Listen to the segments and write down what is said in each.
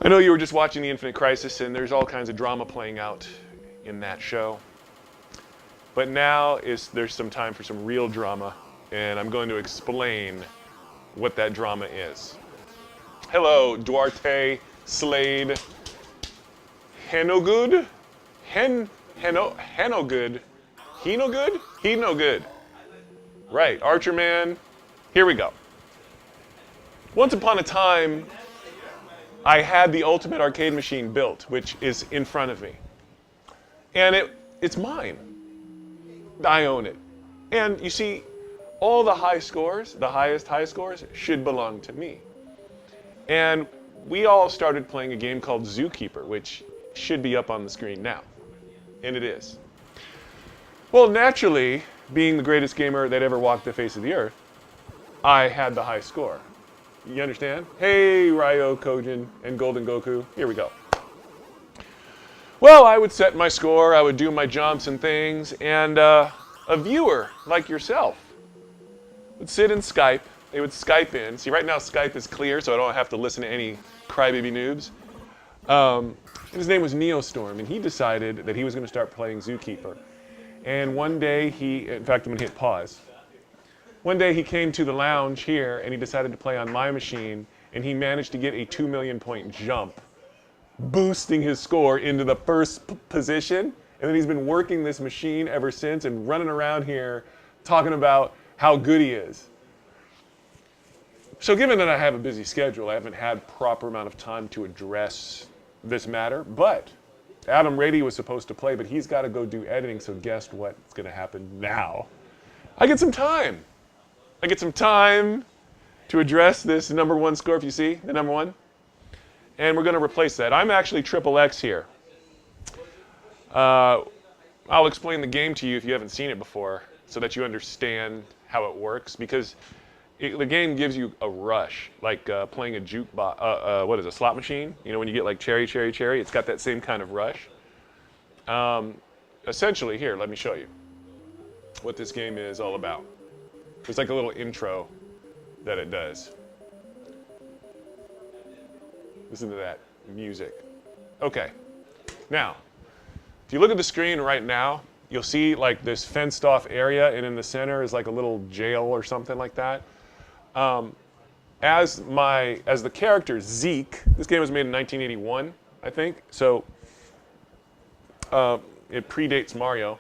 I know you were just watching The Infinite Crisis, and there's all kinds of drama playing out in that show. But now there's some time for some real drama, and I'm going to explain what that drama is. Hello, Duarte, Slade, Henogood, Henogood, Henogood, Henogood. Right, Archer Man. Here we go. Once upon a time, I had the ultimate arcade machine built, which is in front of me. And it's mine. I own it. And you see, all the high scores, the highest high scores, should belong to me. And we all started playing a game called Zookeeper, which should be up on the screen now. And it is. Well, naturally, being the greatest gamer that ever walked the face of the earth, I had the high score. You understand? Hey, Ryo, Kojin, and Golden Goku. Here we go. Well, I would set my score, I would do my jumps and things, and a viewer like yourself would sit in Skype. They would Skype in. See, right now Skype is clear, so I don't have to listen to any crybaby noobs. And his name was Neostorm, and he decided that he was going to start playing Zookeeper. And one day in fact, I'm going to hit pause. One day he came to the lounge here, and he decided to play on my machine, and he managed to get a 2 million point jump, boosting his score into the first position. And then he's been working this machine ever since and running around here talking about how good he is. So given that I have a busy schedule, I haven't had proper amount of time to address this matter, but Adam Rady was supposed to play, but he's got to go do editing, so guess what's going to happen now? I get some time. I get some time to address this number one score, if you see, the number one. And we're going to replace that. I'm actually triple X here. I'll explain the game to you if you haven't seen it before, so that you understand how it works, because the game gives you a rush, like playing a jukebox, what is it, a slot machine? You know, when you get like cherry, cherry, cherry, it's got that same kind of rush. Essentially, here, let me show you what this game is all about. There's like a little intro that it does. Listen to that music. Okay, now, if you look at the screen right now, you'll see like this fenced off area, and in the center is like a little jail or something like that. As the character Zeke, this game was made in 1981, I think, so it predates Mario.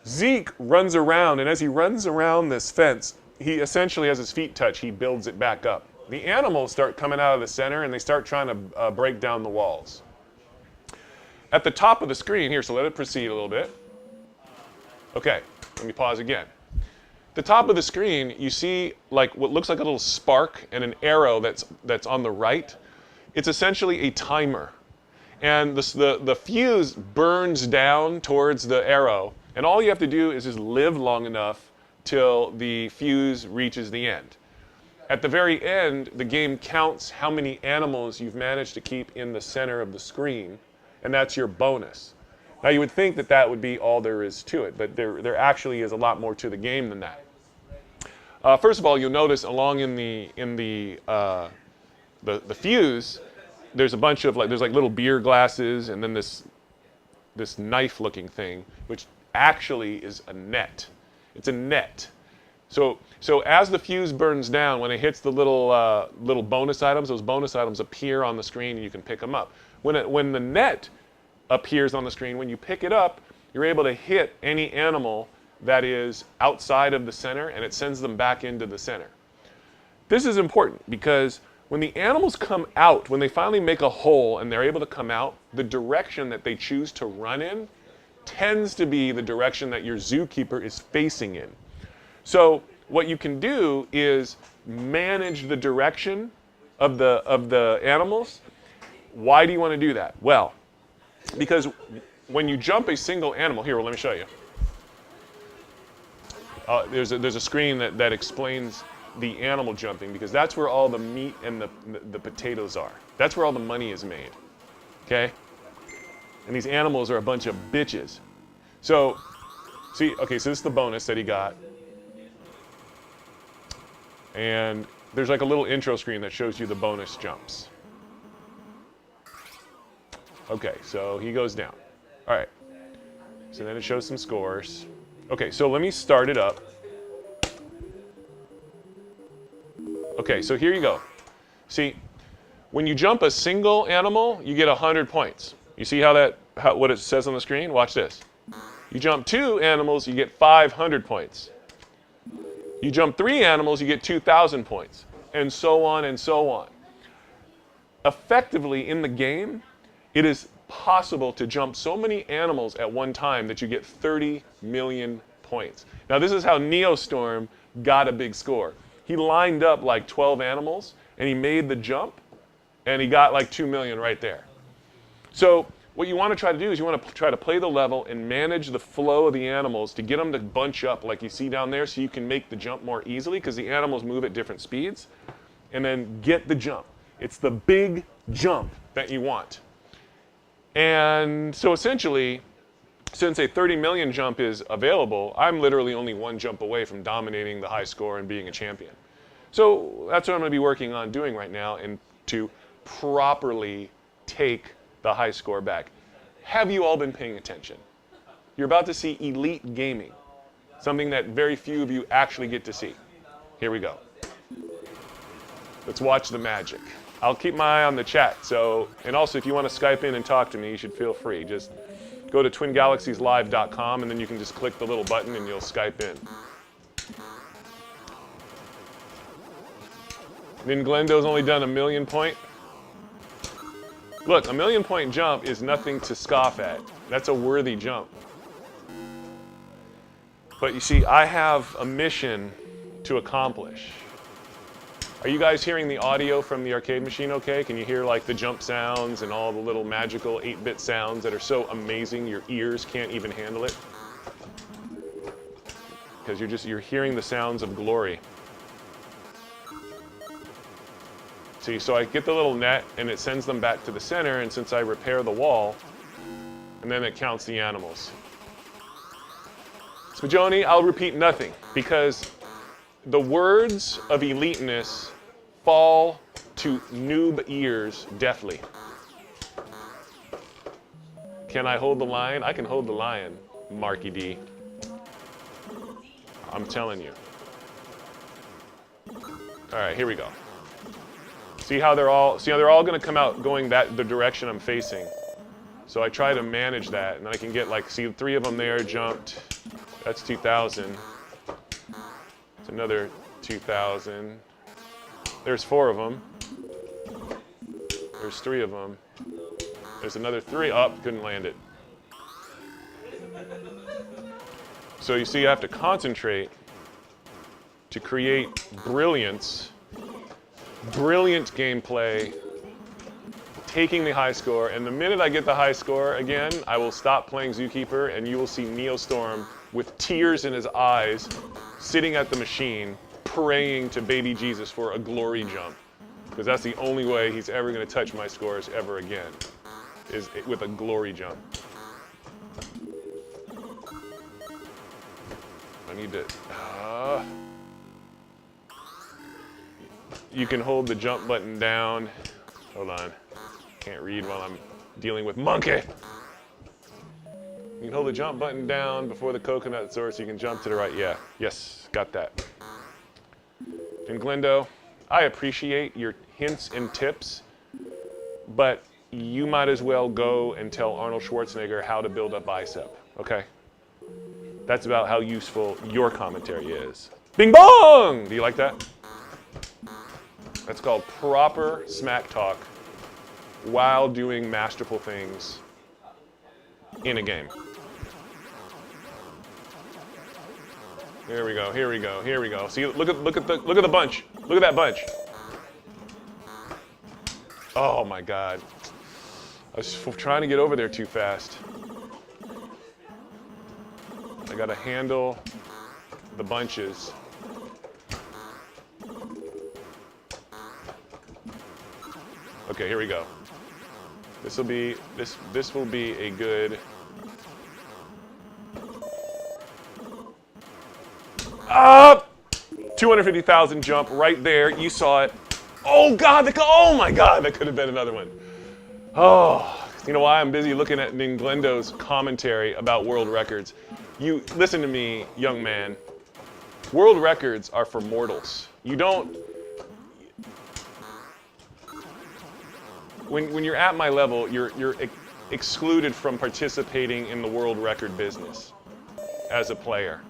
Zeke runs around, and as he runs around this fence, he essentially, as his feet touch, he builds it back up. The animals start coming out of the center, and they start trying to break down the walls. At the top of the screen, here, so let it proceed a little bit. Okay, let me pause again. The top of the screen, you see like what looks like a little spark and an arrow that's on the right. It's essentially a timer. And the fuse burns down towards the arrow, and all you have to do is just live long enough till the fuse reaches the end. At the very end, the game counts how many animals you've managed to keep in the center of the screen, and that's your bonus. Now you would think that that would be all there is to it, but there actually is a lot more to the game than that. First of all, you'll notice along in the fuse, there's a bunch of there's like little beer glasses, and then this knife-looking thing, which actually is a net. It's a net. So as the fuse burns down, when it hits the little bonus items, those bonus items appear on the screen, and you can pick them up. When the net appears on the screen, when you pick it up, you're able to hit any animal that is outside of the center, and it sends them back into the center. This is important because when the animals come out, when they finally make a hole and they're able to come out, the direction that they choose to run in tends to be the direction that your zookeeper is facing in. So what you can do is manage the direction of the animals. Why do you want to do that? Well, because when you jump a single animal, here, well, let me show you. There's a screen that explains the animal jumping, because that's where all the meat and the potatoes are. That's where all the money is made, okay? And these animals are a bunch of bitches. So, see, okay, so this is the bonus that he got. And there's like a little intro screen that shows you the bonus jumps. Okay, so he goes down. All right. So then it shows some scores. Okay, so let me start it up. Okay, so here you go. See, when you jump a single animal, you get 100 points. You see what it says on the screen? Watch this. You jump 2 animals, you get 500 points. You jump 3 animals, you get 2,000 points, and so on and so on. Effectively, in the game, it is possible to jump so many animals at one time that you get 30 million points. Now, this is how Neostorm got a big score. He lined up like 12 animals, and he made the jump, and he got like 2 million right there. So what you want to try to do is you want to try to play the level and manage the flow of the animals to get them to bunch up like you see down there so you can make the jump more easily because the animals move at different speeds, and then get the jump. It's the big jump that you want. And so essentially, since a 30 million jump is available, I'm literally only 1 jump away from dominating the high score and being a champion. So that's what I'm going to be working on doing right now, and to properly take the high score back. Have you all been paying attention? You're about to see elite gaming, something that very few of you actually get to see. Here we go. Let's watch the magic. I'll keep my eye on the chat. And also, if you want to Skype in and talk to me, you should feel free. Just go to twingalaxieslive.com, and then you can just click the little button, and you'll Skype in. Then Glendo's only done a 1,000,000 point. Look, a 1,000,000 point jump is nothing to scoff at. That's a worthy jump. But you see, I have a mission to accomplish. Are you guys hearing the audio from the arcade machine okay? Can you hear like the jump sounds and all the little magical 8-bit sounds that are so amazing your ears can't even handle it? Because you're hearing the sounds of glory. See, so I get the little net and it sends them back to the center, and since I repair the wall, and then it counts the animals. Spajoni, I'll repeat nothing, because the words of eliteness fall to noob ears deftly. Can I hold the lion? I can hold the lion, Marky D. I'm telling you. All right, here we go. See how they're all going to come out going the direction I'm facing. So I try to manage that, and then I can get like, see 3 of them there jumped. That's 2,000. It's another 2,000. There's 4 of them. There's 3 of them. There's another 3. Oh, couldn't land it. So you see, I have to concentrate to create brilliant gameplay, taking the high score, and the minute I get the high score again, I will stop playing Zookeeper, and you will see Neostorm with tears in his eyes, sitting at the machine, praying to baby Jesus for a glory jump. Because that's the only way he's ever going to touch my scores ever again, is with a glory jump. I need to... You can hold the jump button down. Hold on. Can't read while I'm dealing with monkey. You can hold the jump button down before the coconut sword so you can jump to the right. Yeah. Yes. Got that. And Glendo, I appreciate your hints and tips, but you might as well go and tell Arnold Schwarzenegger how to build a bicep, okay? That's about how useful your commentary is. Bing bong! Do you like that? That's called proper smack talk while doing masterful things in a game. Here we go, here we go, here we go. See, look at the bunch. Look at that bunch. Oh my God. I was trying to get over there too fast. I gotta handle the bunches. Okay, here we go. This will be a good. Up! 250,000 jump right there. You saw it. Oh God! Oh my God! That could have been another one. Oh, You know why? I'm busy looking at Ninglendo's commentary about world records. You listen to me, young man. World records are for mortals. You don't. When you're at my level, you're excluded from participating in the world record business as a player.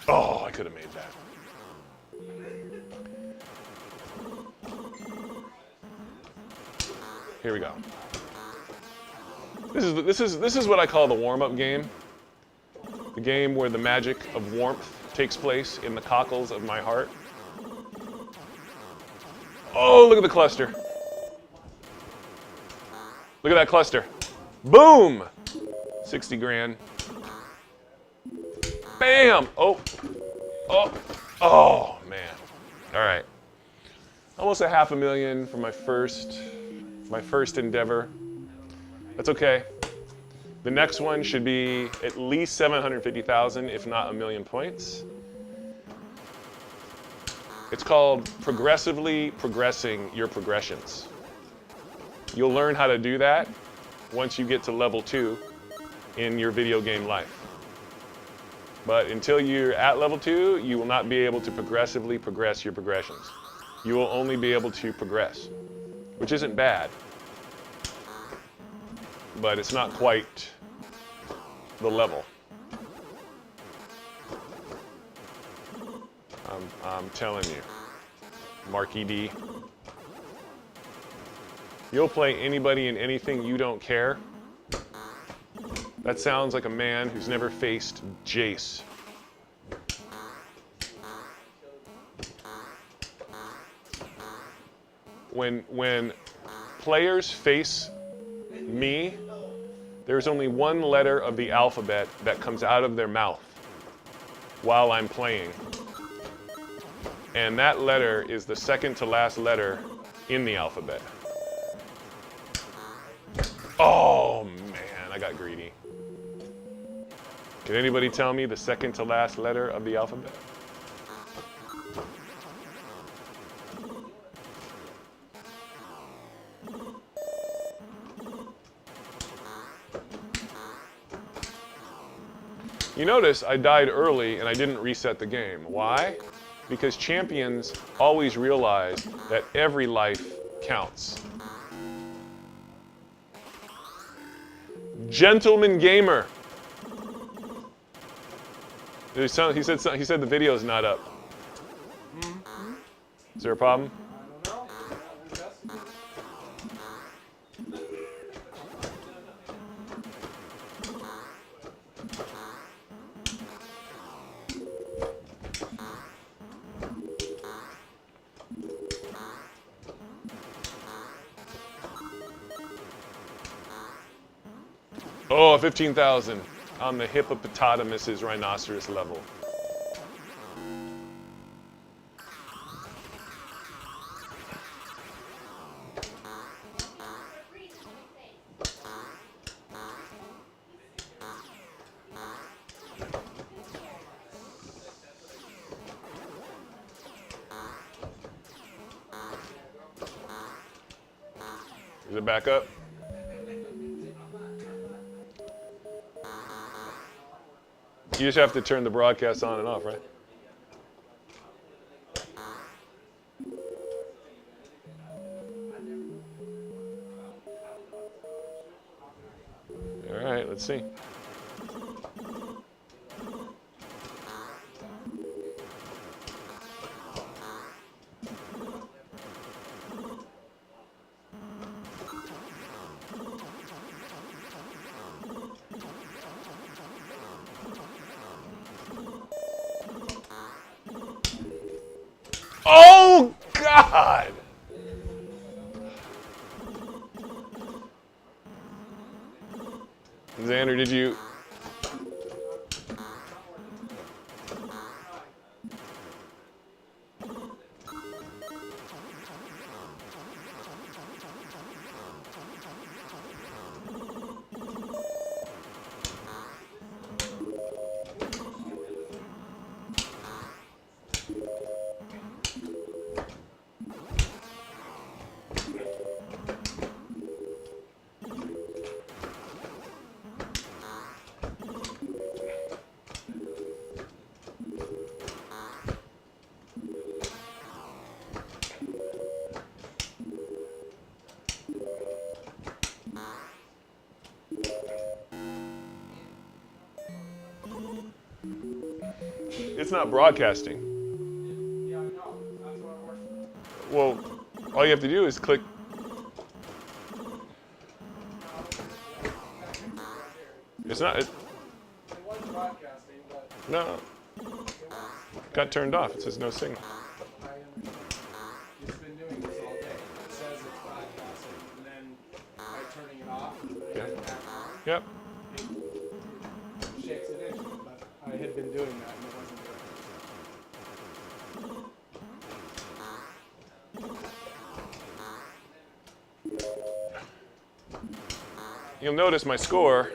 Oh, I could have made that. Here we go. This is what I call the warm-up game. The game where the magic of warmth takes place in the cockles of my heart. Oh, look at the cluster. Look at that cluster. Boom! 60 grand. Bam! Oh. Oh. Oh, man. All right. Almost a $500,000 for my first endeavor. That's okay. The next one should be at least 750,000, if not 1,000,000 points. It's called progressively progressing your progressions. You'll learn how to do that once you get to level 2 in your video game life. But until you're at level 2, you will not be able to progressively progress your progressions. You will only be able to progress, which isn't bad, but it's not quite the level. I'm telling you, Marky D. You'll play anybody and anything you don't care. That sounds like a man who's never faced Jace. When players face me, there's only one letter of the alphabet that comes out of their mouth while I'm playing. And that letter is the second to last letter in the alphabet. Oh man, I got greedy. Can anybody tell me the second to last letter of the alphabet? You notice I died early and I didn't reset the game. Why? Because champions always realize that every life counts. Gentleman Gamer. He said the video's not up. Is there a problem? Oh, 15,000 on the hippopotamus's rhinoceros level. Is it back up? You just have to turn the broadcast on and off, right? All right, let's see. Oh, God! Xander, did you... It's not broadcasting. Yeah, I know. That's what I'm working on. Well, all you have to do is click. It's not. It was broadcasting, but No. Got turned off. It says no signal. I am. It's been doing this all day. It says it's broadcasting, and then by turning it off, Yeah. and back on, Yep. it shakes it in. But I had been doing that, and it wasn't doing You'll notice my score.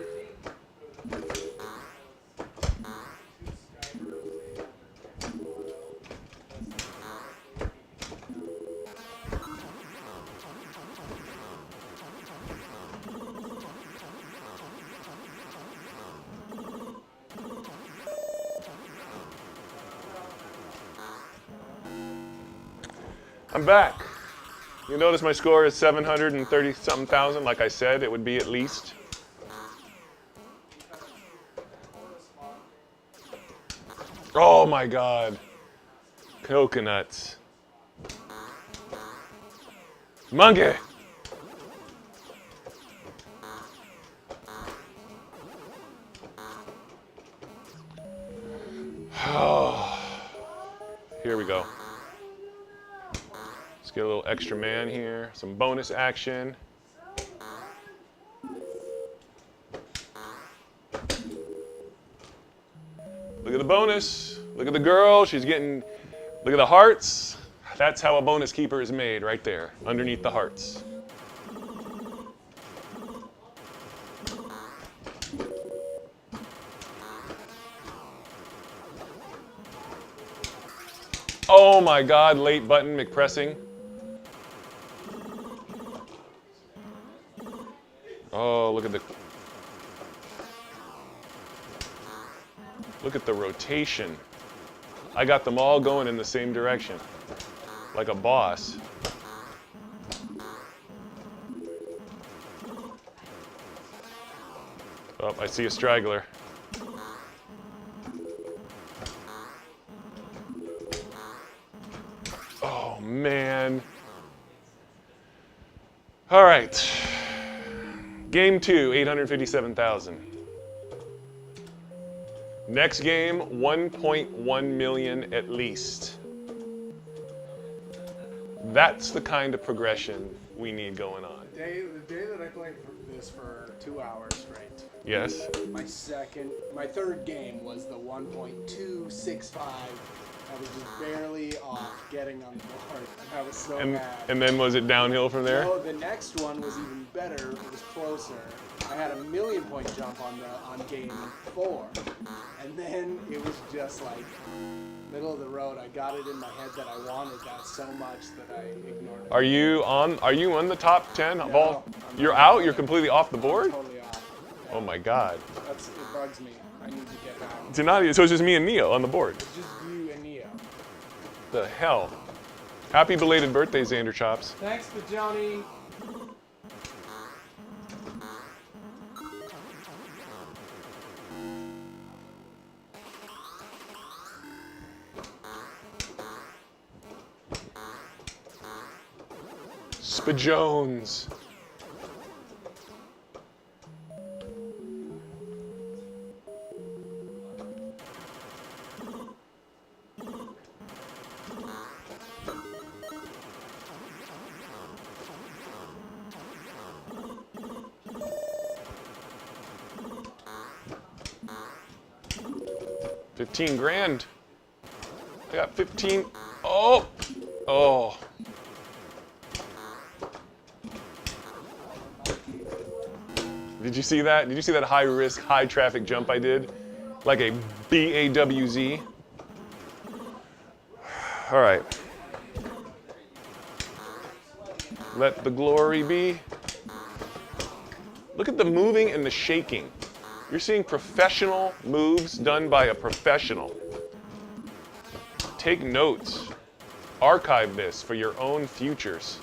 I'm back. You notice my score is 730-something thousand. Like I said, it would be at least. Oh my God. Coconuts. Monkey. Oh. Here we go. Let's get a little extra man here. Some bonus action. Look at the bonus. Look at the girl. She's getting, look at the hearts. That's how a bonus keeper is made, right there, underneath the hearts. Oh my God, late button McPressing. Oh, look at the rotation. I got them all going in the same direction, like a boss. Oh, I see a straggler. Oh, man. All right. Game 2, 857,000. Next game, 1.1 million at least. That's the kind of progression we need going on. The day that I played this for 2 hours straight. Yes? My third game was the 1.265. I was just barely off getting on the board. I was so mad. And then was it downhill from there? No, the next one was even better. It was closer. I had a 1,000,000-point jump on game 4, and then it was just like middle of the road. I got it in my head that I wanted that so much that I ignored it. Are you on the top 10 of No, all? I'm You're not. out? You're completely off the board? Totally off. Yeah. Oh my God. It bugs me. I need to get back. So it's just me and Neo on the board. It's just you and Neo. The hell? Happy belated birthday, Xander Chops. Thanks for Johnny. Spajones. $15,000. I got 15. Oh, oh. Did you see that? Did you see that high risk, high traffic jump I did? Like a BAWZ. All right. Let the glory be. Look at the moving and the shaking. You're seeing professional moves done by a professional. Take notes. Archive this for your own futures.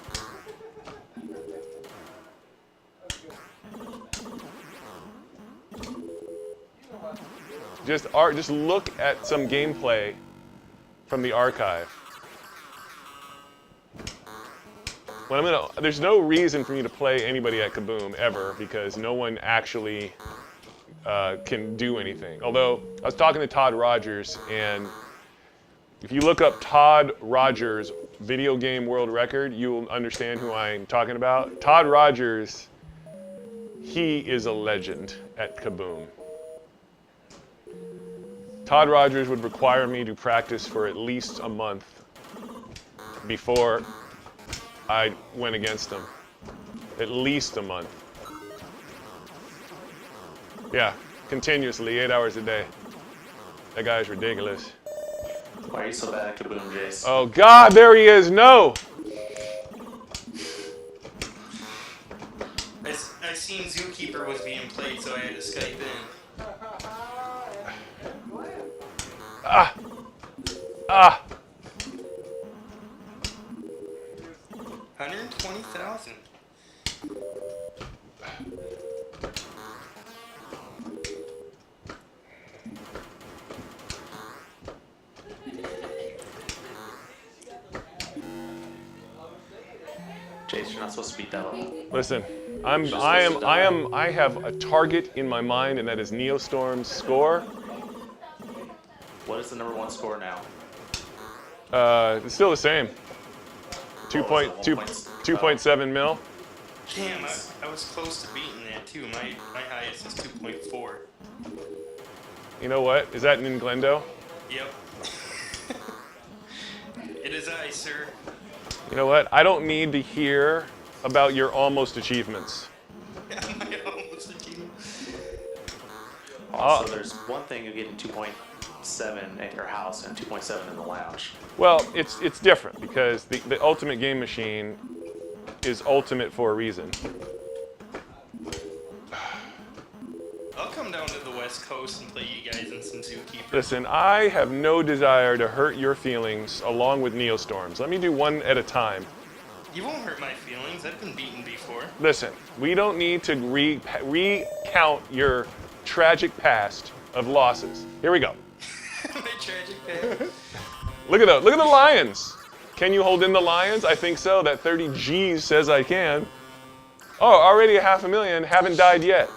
Just look at some gameplay from the archive. There's no reason for me to play anybody at Kaboom ever because no one actually can do anything. Although I was talking to Todd Rogers, and if you look up Todd Rogers video game world record, you will understand who I'm talking about. Todd Rogers, he is a legend at Kaboom. Todd Rogers would require me to practice for at least a month before I went against him. At least a month. Yeah, continuously, 8 hours a day. That guy's ridiculous. Why are you so bad at Kaboom, Jace? Oh God, there he is, no! I seen Zookeeper was being played, so I had to Skype in. Ah! Ah! 120,000. Jace, you're not supposed to beat that level. Listen, I have a target in my mind, and that is Neostorm's score. What is the #1 score now? It's still the same. 2.7 mil. Damn, I was close to beating that too. My highest is 2.4. You know what? Is that in Glendo? Yep. It is I, sir. You know what? I don't need to hear about your almost achievements. My almost achievement. Also, there's one thing you get in 2.7 at your house and 2.7 in the lounge. Well, it's different because the Ultimate Game Machine is ultimate for a reason. I'll come down to the West Coast and play you guys in some Zookeeper. Listen, I have no desire to hurt your feelings along with Neostorms. Let me do one at a time. You won't hurt my feelings. I've been beaten before. Listen, we don't need to recount your tragic past of losses. Here we go. My tragic past. Look at the lions. Can you hold in the lions? I think so. That 30 G's says I can. Oh, already 500,000. Haven't died yet.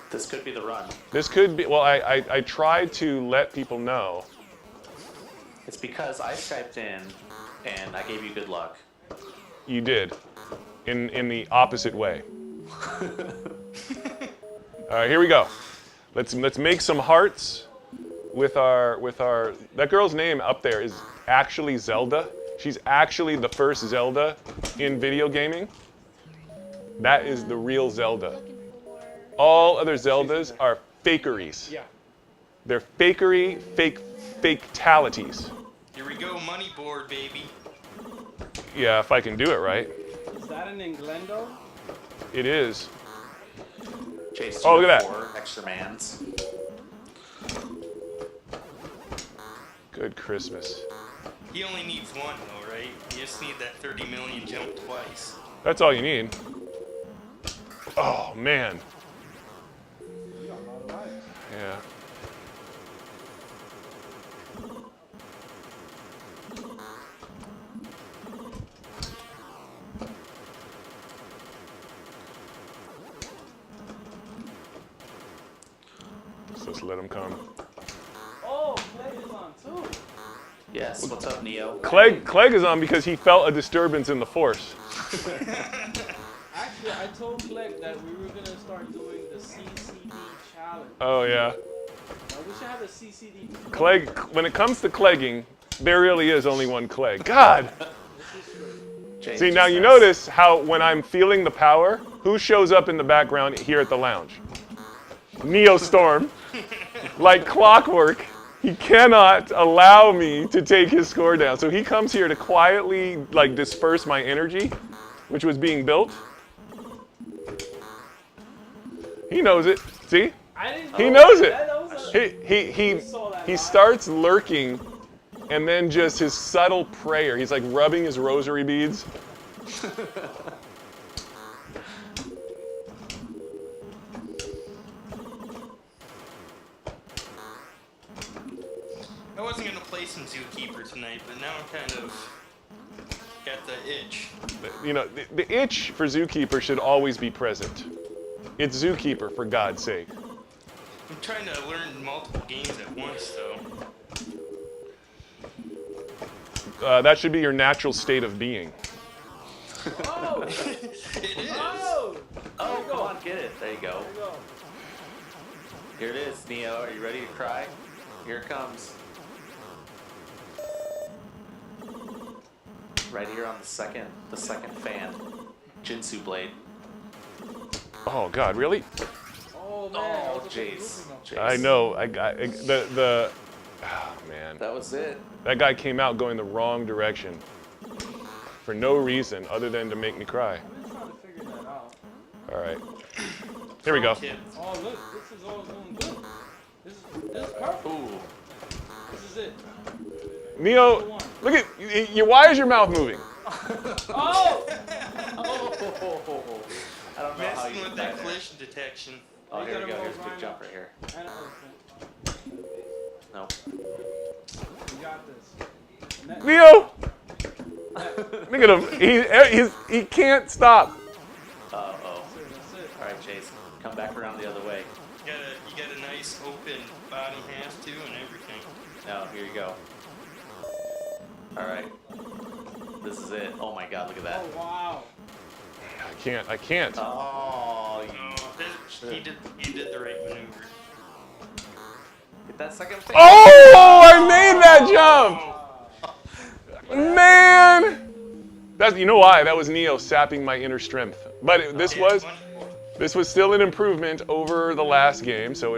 This could be the run. This could be. Well, I tried to let people know. It's because I Skyped in and I gave you good luck. You did, in the opposite way. All right, here we go. Let's make some hearts with our. That girl's name up there is actually Zelda. She's actually the first Zelda in video gaming. That is the real Zelda. All other Zeldas are fakeries. Yeah. They're faketalities. Here we go, money board, baby. Yeah, if I can do it right. Is that an Glendo? It is. Jace, Oh, look at that. 4 extra mans. Good Christmas. He only needs one, though, right? You just need that 30 million jump twice. That's all you need. Oh, man. Yeah. Just let him come. Oh, Clegg is on too. Yes, what's up, Neo? Clegg is on because he felt a disturbance in the force. Actually, I told Clegg that we were gonna start doing the CCD challenge. Oh, yeah. Now, we should have a CCD. Clegg, when it comes to Clegging, there really is only one Clegg. God! Jace See, now just you says- notice how when I'm feeling the power, who shows up in the background here at the lounge? Neostorm. Like clockwork. He cannot allow me to take his score down. So he comes here to quietly like disperse my energy, which was being built. He knows it. See? I didn't He know knows it. That was a- He starts lurking, and then just his subtle prayer. He's like rubbing his rosary beads. I wasn't gonna play some Zookeeper tonight, but now I'm kind of got the itch. You know, the itch for Zookeeper should always be present. It's Zookeeper, for God's sake. I'm trying to learn multiple games at once, though. That should be your natural state of being. Oh! It is. Oh! Oh, come on, get it. There you go. There you go. Here it is, Neo. Are you ready to cry? Here it comes. Right here on the second fan. Jinsu Blade. Oh God, really? Oh man. Oh, that was a good Jace. movement. Jace. I know. Oh man, That was it. that guy came out going the wrong direction for no reason other than to make me cry. I've been trying to figure that out. All right, here we go. Kid. Oh look, this is all going good. This is perfect. Ooh. This is it. Neo, look at you. Why is your mouth moving? Oh! Oh. I don't know how Messing you with died that there. collision detection. Oh, You here we gotta go. roll Here's a big Rhino. jump right here. And an elephant. Nope. You got this. And that- Neo, look at him. He can't stop. Uh-oh. That's it. All right, Jace. Come back around the other way. You got a nice open bottom half too, and everything. Now, here you go. All right. This is it. Oh my God, look at that. Oh wow. I can't. Oh, No, he did the right maneuver. get that second face. Oh, I made that jump. Man, that's, you know why? That was Neo sapping my inner strength. But this was still an improvement over the last game, so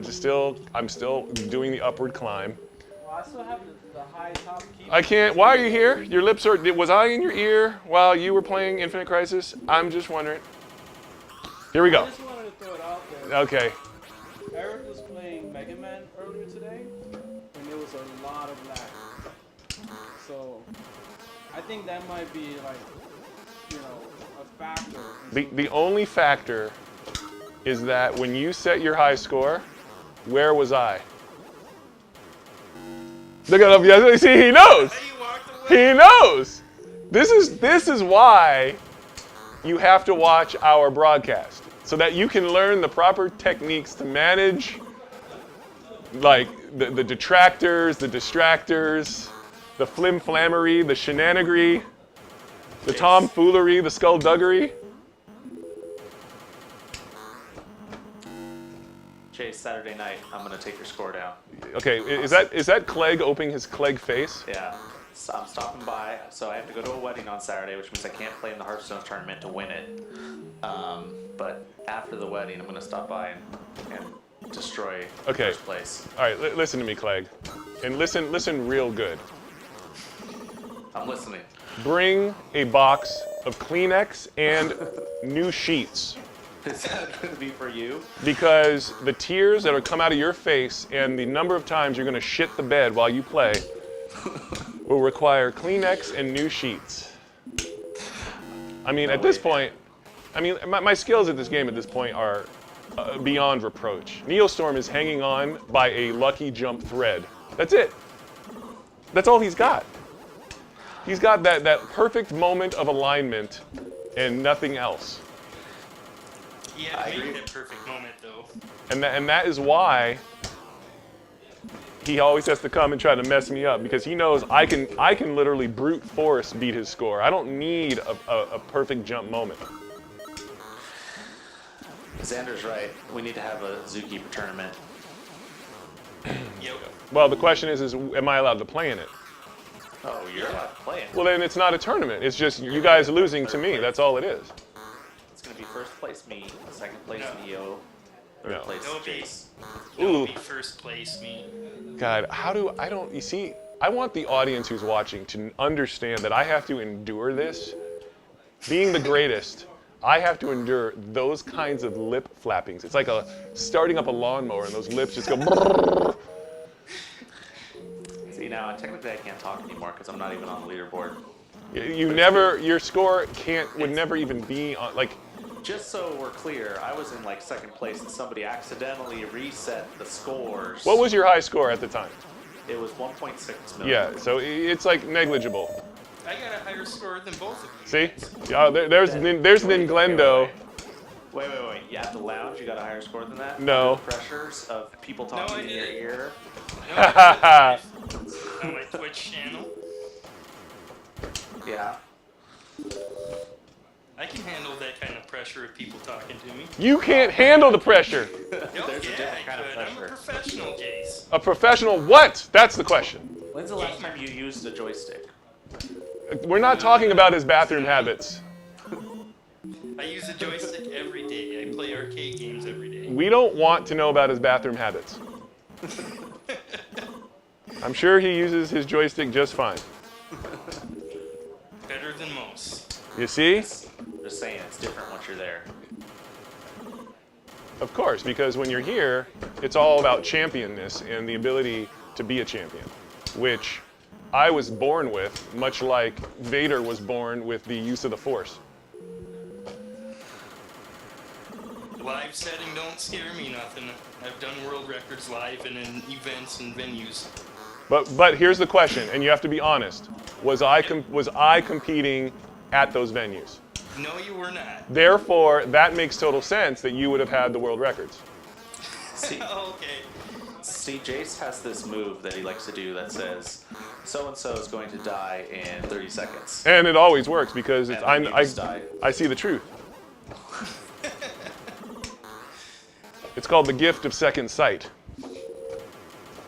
I'm still doing the upward climb. Well, I still have the high top key. I can't. Why are you here? Your lips are. Was I in your ear while you were playing Infinite Crisis? I'm just wondering. Here we I go. just wanted to throw it out there. Okay. Eric was playing Mega Man earlier today, and there was a lot of lag. So, I think that might be like, a factor. The only factor is that when you set your high score, where was I? Look at him. Yeah, see, he knows. Hey, you walked away. He knows. This is why you have to watch our broadcast, so that you can learn the proper techniques to manage, like the detractors, the distractors, the flim-flammery, the shenanigans, the tomfoolery, the skullduggery. Chase, Saturday night, I'm gonna take your score down. Okay, is that Clegg opening his Clegg face? Yeah. So I'm stopping by, so I have to go to a wedding on Saturday, which means I can't play in the Hearthstone tournament to win it. But after the wedding, I'm gonna stop by and destroy Okay. first place. All right, listen to me, Clegg, and listen real good. I'm listening. Bring a box of Kleenex and new sheets, Is that gonna be for you? because the tears that will come out of your face and the number of times you're gonna shit the bed while you play will require Kleenex and new sheets. I mean, at this point, my skills at this game at this point are beyond reproach. Neostorm is hanging on by a lucky jump thread. That's it. That's all he's got. He's got that perfect moment of alignment and nothing else. He had to make that perfect moment, though. And that is why he always has to come and try to mess me up, because he knows I can literally brute force beat his score. I don't need a perfect jump moment. Xander's right. We need to have a Zookeeper tournament. Yep. Well, the question is am I allowed to play in it? Oh, you're allowed to play it. Well, then it's not a tournament. It's just you guys losing to me. That's all it is. It's gonna be first place me, second place No. Neo, third No. place It'll be- Jace. It'll Ooh. be first place me. God, you see, I want the audience who's watching to understand that I have to endure this. Being the greatest, I have to endure those kinds of lip flappings. It's like starting up a lawnmower and those lips just go brrrr. See, now technically I can't talk anymore because I'm not even on the leaderboard. Your score would never even be on, like, Just so we're clear, I was in like second place and somebody accidentally reset the scores. what was your high score at the time? It was 1.6 million. Yeah, so it's like negligible. I got a higher score than both of you. See? guys. Oh, there's Ninglendo. Wait. You at the lounge, you got a higher score than that? No. Under the pressures of people No, talking I in your didn't. ear? No, I did it live on my Twitch channel. Yeah. I can handle that kind of pressure of people talking to me. You can't handle the pressure. Oh, There's a yeah, different kind of I could. I'm a pressure. professional, Jace. A professional what? That's the question. When's the last time you used a joystick? We're not talking about his bathroom habits. I use a joystick every day. I play arcade games every day. We don't want to know about his bathroom habits. I'm sure he uses his joystick just fine. Better than most. You see? Just saying, it's different once you're there. Of course, because when you're here, it's all about championness and the ability to be a champion, which I was born with, much like Vader was born with the use of the Force. Live setting don't scare me nothing. I've done world records live and in events and venues. But here's the question, and you have to be honest. Was I competing at those venues? No, you were not. Therefore, that makes total sense that you would have had the world records. See, Okay. Jace has this move that he likes to do that says, so-and-so is going to die in 30 seconds. And it always works because it's, And then you just die. I see the truth. It's called the gift of second sight.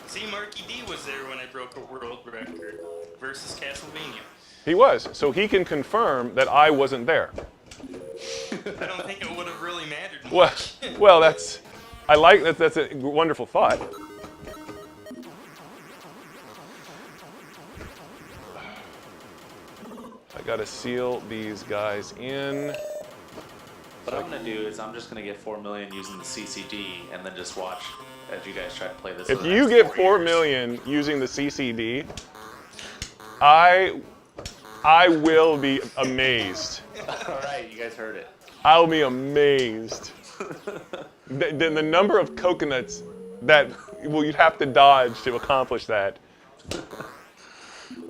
See, Marky D was there when I broke a world record versus Castlevania. He was, so he can confirm that I wasn't there. I don't think it would have really mattered Well, much. well, I like that. That's a wonderful thought. I gotta seal these guys in. What I'm going to do is I'm just going to get 4 million using the CCD and then just watch as you guys try to play this. If for the you next get 4 4 years. million using the CCD, I will be amazed. All right, you guys heard it. I'll be amazed. The number of coconuts that you'd have to dodge to accomplish that.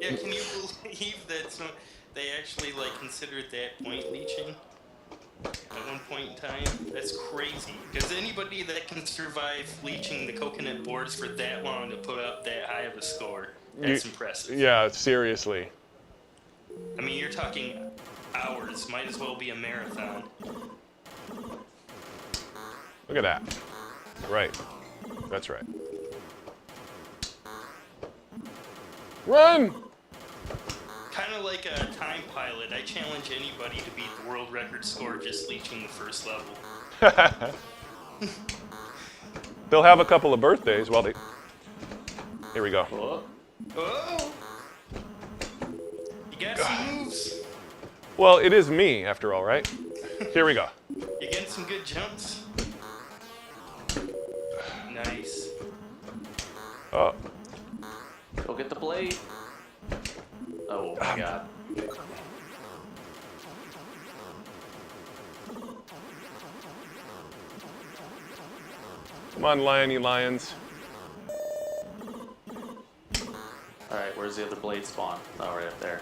Yeah, can you believe that they actually considered that point leeching at one point in time? That's crazy. Because anybody that can survive leeching the coconut boards for that long to put up that high of a score, that's impressive. Yeah, seriously. I mean, you're talking hours. Might as well be a marathon. Look at that. Right. That's right. Run! Kind of like a time pilot. I challenge anybody to beat the world record score just leeching the first level. They'll have a couple of birthdays while they... Here we go. Whoa. Oh! You got some moves. Well, it is me, after all, right? Here we go. You getting some good jumps. Nice. Oh. Go get the blade. Oh my god. Come on, liony lions. Alright, where's the other blade spawn? Oh, right up there.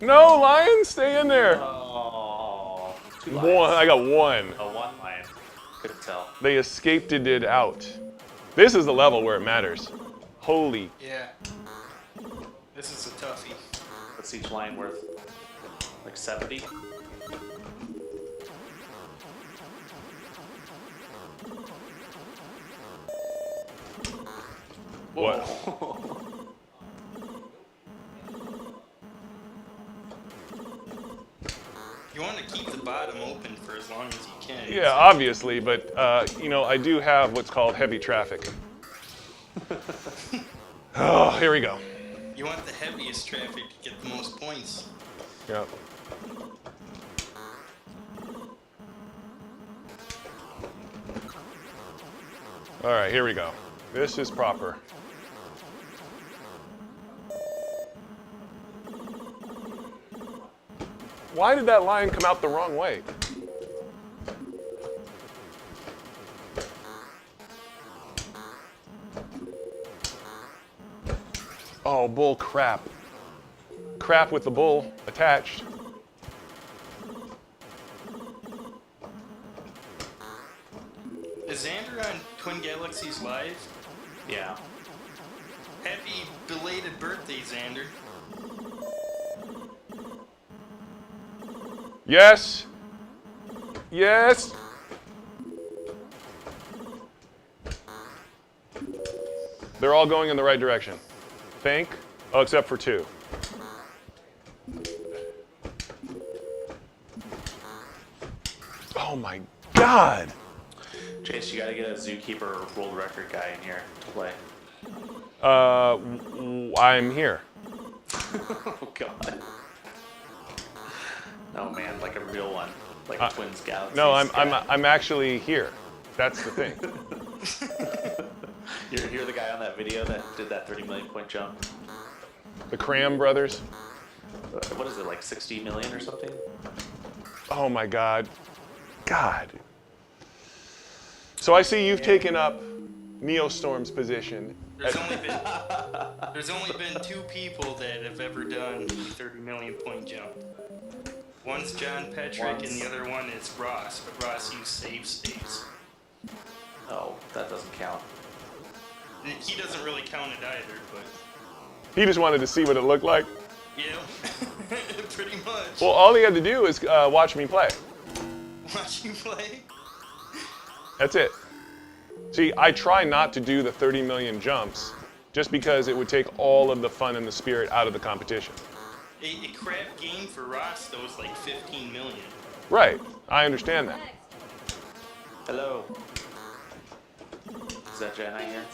No, lions, stay in there. Oh, 2 lions. One. I got one. Oh, 1 lion. Couldn't tell. They escaped it out. This is the level where it matters. Holy. Yeah. This is a toughie. What's each lion worth? Like 70? What? You want to keep the bottom open for as long as you can. Yeah, obviously, but you know, I do have what's called heavy traffic. Oh, here we go. You want the heaviest traffic to get the most points. Yep. All right, here we go. This is proper. Why did that line come out the wrong way? Oh, bull crap. Crap with the bull attached. Is Xander on Twin Galaxies Live? Yeah. Happy belated birthday, Xander. Yes. Yes. They're all going in the right direction. Think. Oh, except for 2. Oh my God. Jace, you gotta get a Zookeeper world record guy in here to play. I'm here. Oh God. Oh man, like a real one, like a Twin Galaxies. No, I'm guy. actually here. That's the thing. You're the guy on that video that did that 30 million point jump. The Cram brothers. What is it, like 60 million or something? Oh my God. God. So I see you've taken up Neostorm's position. There's only been 2 people that have ever done the 30 million point jump. One's John Petrick and the other one is Ross, but Ross used save space. Oh, that doesn't count. He doesn't really count it either, but He just wanted to see what it looked like. yeah, pretty much. Well, all he had to do is watch me play. Watch you play. That's it. See, I try not to do the 30 million jumps just because it would take all of the fun and the spirit out of the competition. A crap game for Ross though is like 15 million. Right. I understand that. Hello. Is that Jen here?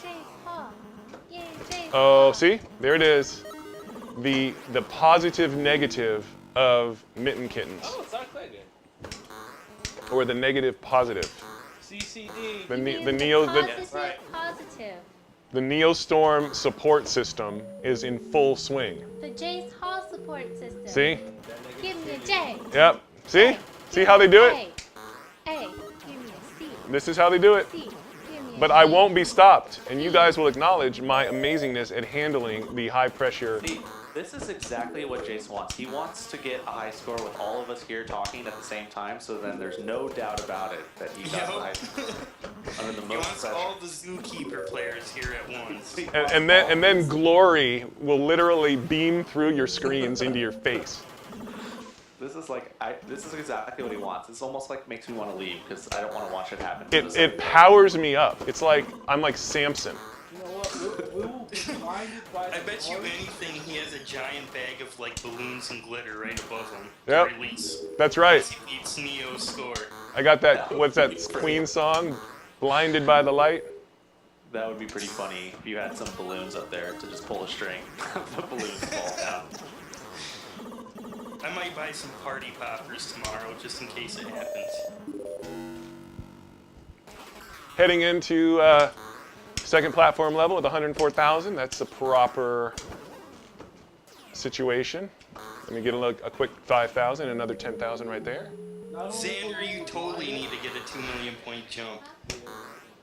Oh, see? There it is. The positive negative of Mitten Kittens. Oh, it's not quite good. Or the negative positive. CCD. The Neo Positive, right. positive. the Neostorm support system is in full swing. The Jace Hall support system. See? Give me a J. Yep. See? A. See Give how me they do a it? A. A. Give me a C. This is how they do it. C. Give me a But I D. won't be stopped, and you guys will acknowledge my amazingness at handling the high pressure. See, this is exactly what Jace wants. He wants to get a high score with all of us here talking at the same time, so then there's no doubt about it that he got the high score. Under the He most wants pressure. all the Zookeeper players here at once. And then glory will literally beam through your screens into your face. This is like, this is exactly what he wants. It's almost like makes me want to leave because I don't want to watch it happen. It powers me up. It's like I'm like Samson. You know what? We will be blinded by I the bet you glory. anything he has a giant bag of like balloons and glitter right above him Yep. to release. That's right. It's Neo's score. I got that. What's that Queen song? Blinded by the light. That would be pretty funny if you had some balloons up there to just pull a string. The balloons fall down. I might buy some party poppers tomorrow just in case it happens. Heading into second platform level with 104,000. That's the proper situation. Let me get a quick 5,000, another 10,000 right there. Not only Xander, you totally need to get a 2 million point jump.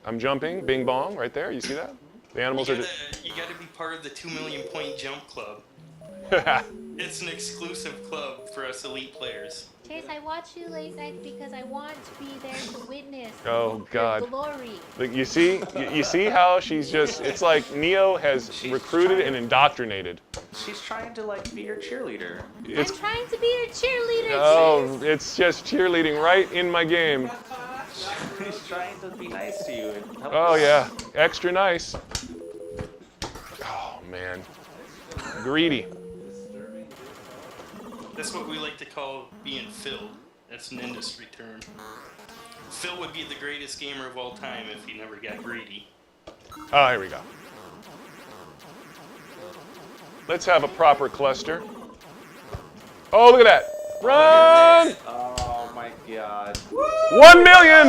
I'm jumping, bing bong, right there. You see that? The animals You are. gotta be part of the 2 million point jump club. It's an exclusive club for us elite players. Chase, I watch you late nights because I want to be there to witness Oh, your God. glory. Look, you see how she's just. It's like Neo has She's recruited trying- and indoctrinated. She's trying to like be your cheerleader. It's I'm trying to be your cheerleader, oh, it's just cheerleading right in my game. She's trying to be nice to you and help Oh you. yeah, extra nice. Oh man, greedy. That's what we like to call being filled. That's an industry term. Phil would be the greatest gamer of all time if he never got greedy. Oh, here we go. Let's have a proper cluster. Oh, look at that! Run! Oh my god. 1 million!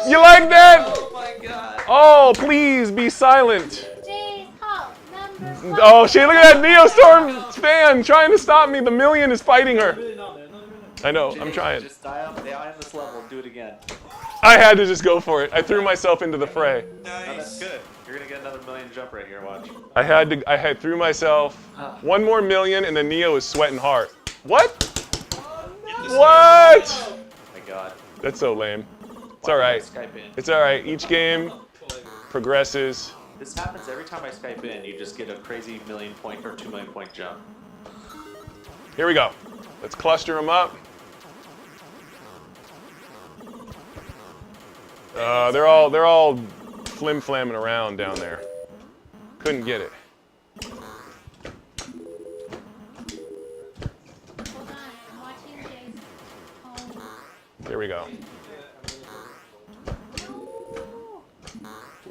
You like that? Oh my god. Oh, please be silent. Jace Hall, number 1. Oh shit, look at that Neostorm fan trying to stop me. The million is fighting her. really not I know, I'm Jace, trying. Just die on this level and do it again. I had to just go for it. I threw myself into the fray. No, that's Nice. good. You're gonna get another million jump right here. Watch. I threw myself. One more million, and then Neo is sweating hard. What? Get this What? Oh my God. That's so lame. It's all right. Skype in. It's all right. Each game progresses. This happens every time I Skype in. You just get a crazy 1 million point or 2 million point jump. Here we go. Let's cluster them up. They're all flim-flamming around down there. Couldn't get it. Hold on, I'm watching Jace. Oh, Here we go. no.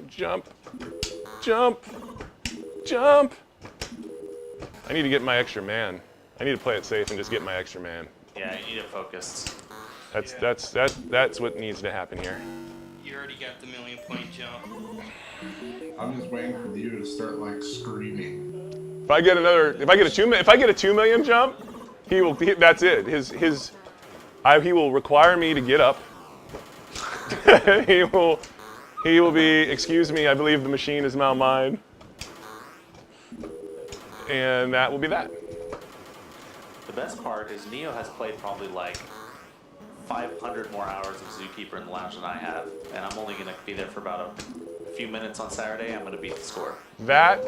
Jump. Jump. Jump. I need to get my extra man. I need to play it safe and just get my extra man. Yeah, you need it focused. That's what needs to happen here. You already got the 1 million point jump. I'm just waiting for you to start like screaming. If I get a 2 million jump, that's it. He will require me to get up. he will be, excuse me, I believe the machine is now mine. And that will be that. The best part is Neo has played probably like 500 more hours of Zookeeper in the lounge than I have, and I'm only gonna be there for about a few minutes on Saturday. I'm gonna beat the score. That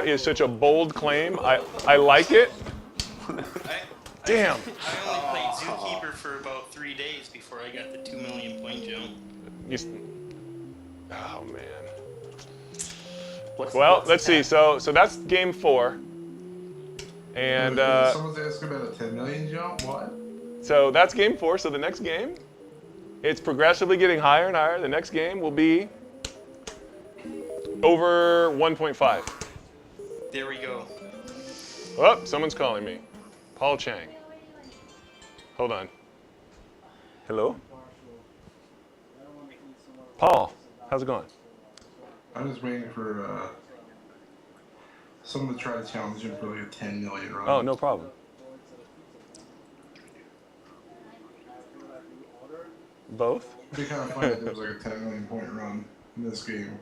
is such a bold claim. I like it. Damn. I only played Zookeeper for about 3 days before I got the 2 million point jump. Oh man. What's Let's see. So that's game 4. And Someone's asking about a 10 million jump. What? so that's game 4. So the next game, it's progressively getting higher and higher. The next game will be over 1.5. There we go. Oh, someone's calling me. Paul Chang. Hold on. Hello? Paul, how's it going? I'm just waiting for someone to try to challenge him for like a 10 million run. Oh, no problem. Both? It'd be kind of funny if there was like a 10 million point run in this game.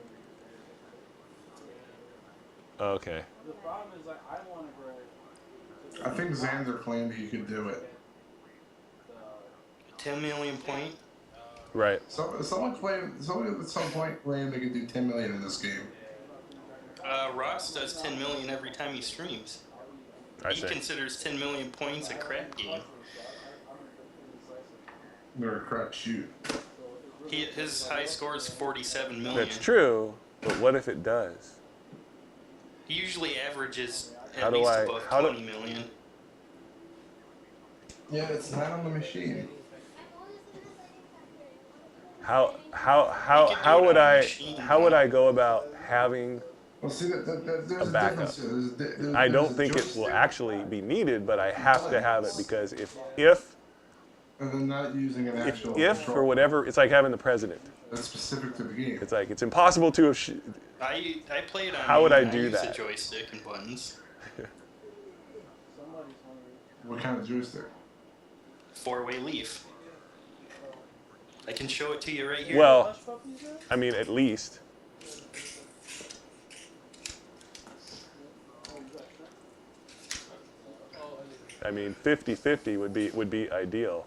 Okay. The problem is, like, I want to go. I think Xander claimed he could do it. 10 million point. Right. Someone at some point claimed they could do 10 million in this game. Ross does 10 million every time he streams. I He see. considers 10 million points a crap game. They're a crap shoot. His high score is 47 million. That's true, but what if it does? He usually averages How at do least I- above how do- 20 million. Yeah, it's not on the machine. How You could do it would on a I machine, how would I go about having? Well, see, there's A a backup. difference. There's I don't a think it joystick, will actually be needed, but I have to have it because if and then not using an actual if control. for whatever, it's like having the president. That's specific to the game. It's like it's impossible to have. I play it on. How would I mute. do use that? A joystick and buttons. What kind of joystick? 4-way leaf. I can show it to you right here. Well, I mean, at least. I mean, 50-50 would be ideal.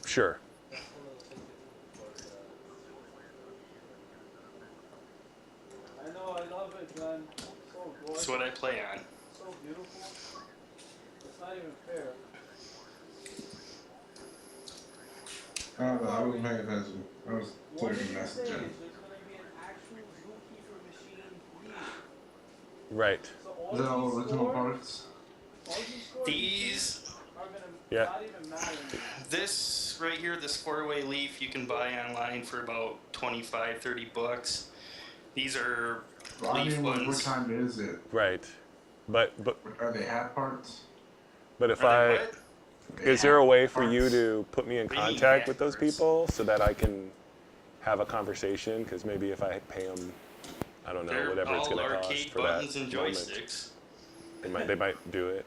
Sure. I know, I love it, Glenn. So gorgeous, That's what I play on. so beautiful. It's not even fair. I don't know. I wasn't paying attention. I was What did taking a you say? message in. There's gonna be an actual zookeeper machine lead. Right. So all Is that all these original scores, parts? all these scores These, are gonna Yeah. not even matter anymore. this right here, this 4-way leaf, you can buy online for about 25, 30 bucks. These are Well, I leaf mean, what ones. kind is it? Right. But Are they hat parts? if Are they I what? is there a way for you to put me in What do you mean contact with those backwards? people so that I can have a conversation? Because maybe if I pay them, I don't know, They're whatever it's all going to cost arcade for buttons that and moment. joysticks. They might do it.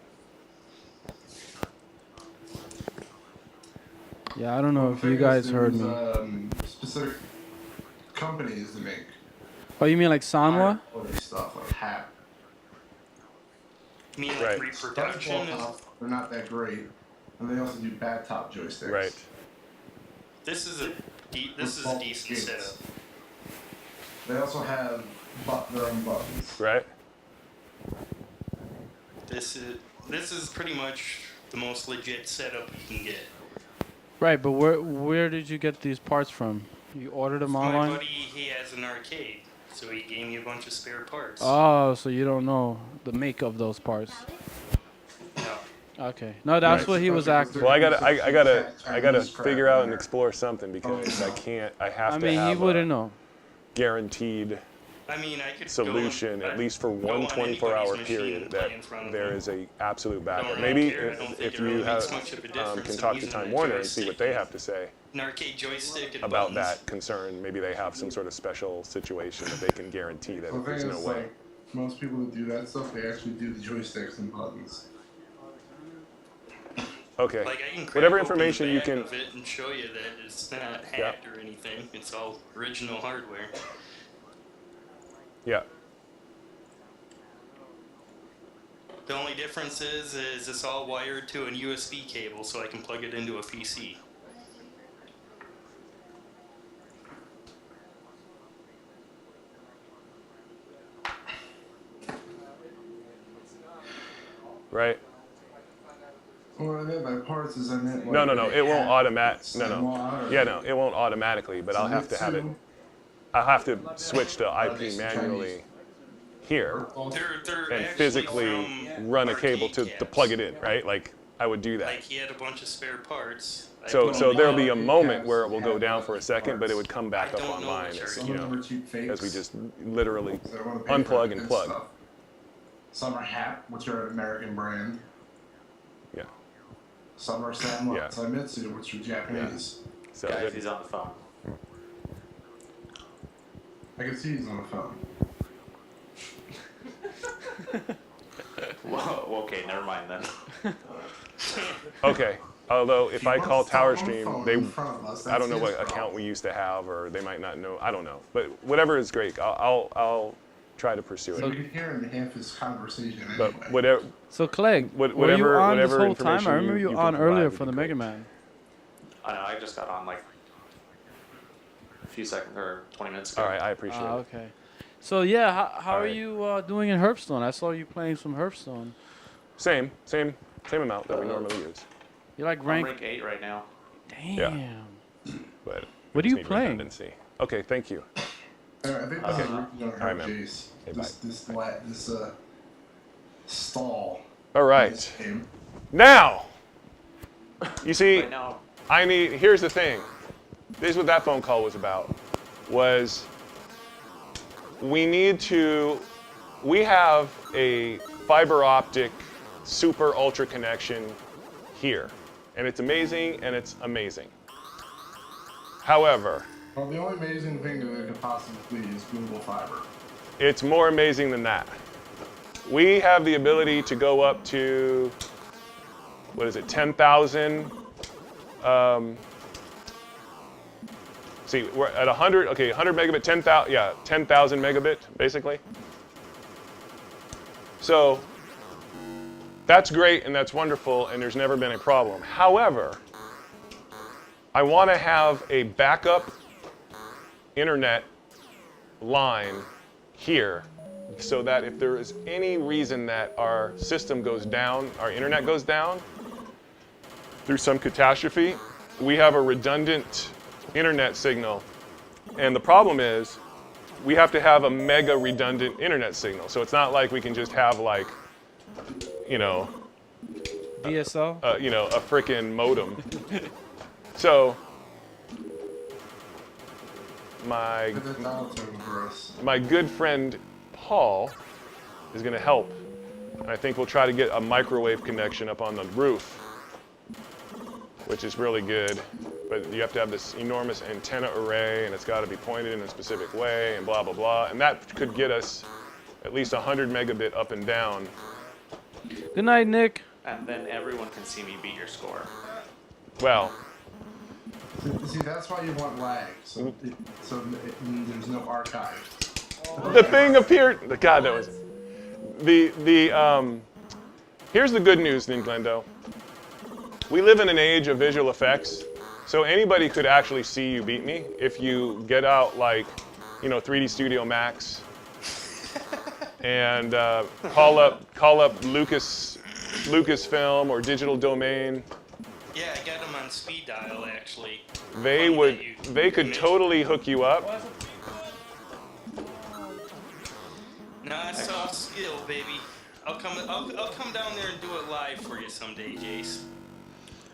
Yeah, I don't know Well, if the you thing is, guys heard me. there's, specific companies that make Oh, you mean like Sanwa? high-quality stuff like Hat. You mean Right. like reproduction? They're not that great, and they also do bad top joysticks. Right. This is a decent Jace. setup. They also have their own buttons. Right? This is pretty much the most legit setup you can get. Right, but where did you get these parts from? You ordered them My online? buddy, he has an arcade, so he gave me a bunch of spare parts. Oh, so you don't know the make of those parts. No. Okay. No, that's Right. what he was asking. Well, I gotta figure out and explore something because I have I to mean, he have wouldn't a know. guaranteed I mean, I could solution, go on, at least for go one on 24-hour anybody's machine period, and that play in front of there them. is a absolute backup. Don't Maybe care. I don't think if it you really have, makes much of a difference can in talk to using Time a Warner and see what joystick they have to say An arcade joystick and about buttons. that concern. Maybe they have some sort of special situation that they can guarantee that The thing there's no is, way. like, most people that do that stuff, they actually do the joysticks and buttons. Okay. Like I can crack Whatever open the information you back can. of it and show you that it's not hacked or anything. It's all original hardware. Yeah. The only difference is it's all wired to an USB cable, so I can plug it into a PC. Right. Well, I meant by parts is I meant like No. It won't automatic. No. Sanwa or- Yeah, no. It won't automatically, but I'll have to have it. I'll have to switch to IP manually here They're and actually physically from run a cable arcade to cabs. plug it in, right? Like I would do that. Like he had a bunch of spare parts. I So put so them there'll all- be a moment where it will go down for a second, but it would come back I up don't know online, which as, Some you of them know, are cheap fakes. as we just literally So I don't wanna pay for unplug the and good plug. stuff. Some are Hat, which are an American brand. Yeah. Some are Sanwa, Yeah. Saimitsu, which are Japanese. So Guys, that- he's on the phone. I can see he's on the phone. Well, okay, never mind then. okay. Although if I He call wants to Tower on the Stream, phone they in front of us, I don't that's know what his account problem. we used to have, or they might not know. I don't know. But whatever is great. I'll try to pursue So it. you're hearing half his conversation anyway. But whatever. So Clegg, were you Whatever- on this whatever whole time? information I remember you you can on provide earlier would for be the great. Mega Man. I know, I just got on like a few seconds or 20 minutes ago. All right, I appreciate it. Okay. So yeah, how are Alright. you doing in Hearthstone? I saw you playing some Hearthstone. Same amount that we normally use. You like I'm rank? rank 8 right now. Damn. But What we are you just need playing? redundancy. Okay, thank you. I think this is Okay. gonna All right, hurt man. Jace. Okay, This stall. All in right. this game. Now, you see, Right now, here's the thing. This is what that phone call was about. Was we have a fiber optic super ultra connection here. And it's amazing and it's amazing. However, Well, the only amazing thing that it could possibly be is Google Fiber. it's more amazing than that. We have the ability to go up to, 10,000. See, we're at 100, 100 megabit, 10,000 megabit, basically. So, that's great and that's wonderful and there's never been a problem. However, I want to have a backup internet line here so that if there is any reason that our system goes down, our internet goes down through some catastrophe, we have a redundant internet signal. And the problem is we have to have a mega redundant internet signal. So it's not like we can just have like, DSL. a frickin' modem. So my Put that dial tone for us. my good friend Paul is going to help. And I think we'll try to get a microwave connection up on the roof which is really good. But you have to have this enormous antenna array, and it's got to be pointed in a specific way, and blah, blah, blah. And that could get us at least 100 megabit up and down. Good night, Nick. And then everyone can see me beat your score. Well, See, that's why you want lag. So there's no archive. the thing appeared. God, that was Here's the good news, Ninglendo. We live in an age of visual effects, so anybody could actually see you beat me if you get out like, 3D Studio Max and call up Lucasfilm or Digital Domain. Yeah, I got them on speed dial actually. They could totally hook you up. Nah, it's all skill, baby. I'll come down there and do it live for you someday, Jace.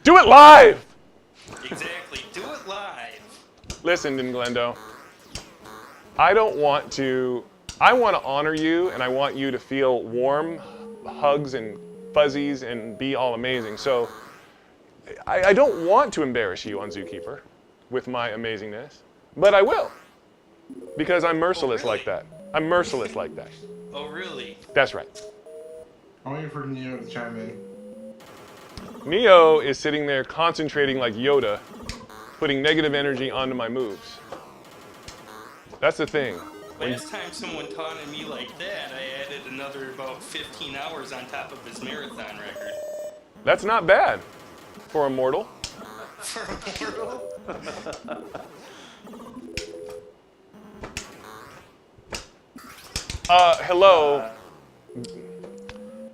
Do it live! Exactly, do it live. Listen, Ninglendo. I want to honor you, and I want you to feel warm hugs and fuzzies and be all amazing. So I don't want to embarrass you on Zookeeper with my amazingness, but I will, because I'm merciless like that. I'm merciless like that. Oh, really? That's right. I'm waiting for Neo to chime in. Neo is sitting there concentrating like Yoda, putting negative energy onto my moves. That's the thing. Last time someone taunted me like that, I added another about 15 hours on top of his marathon record. That's not bad for a mortal. For a mortal? Hello.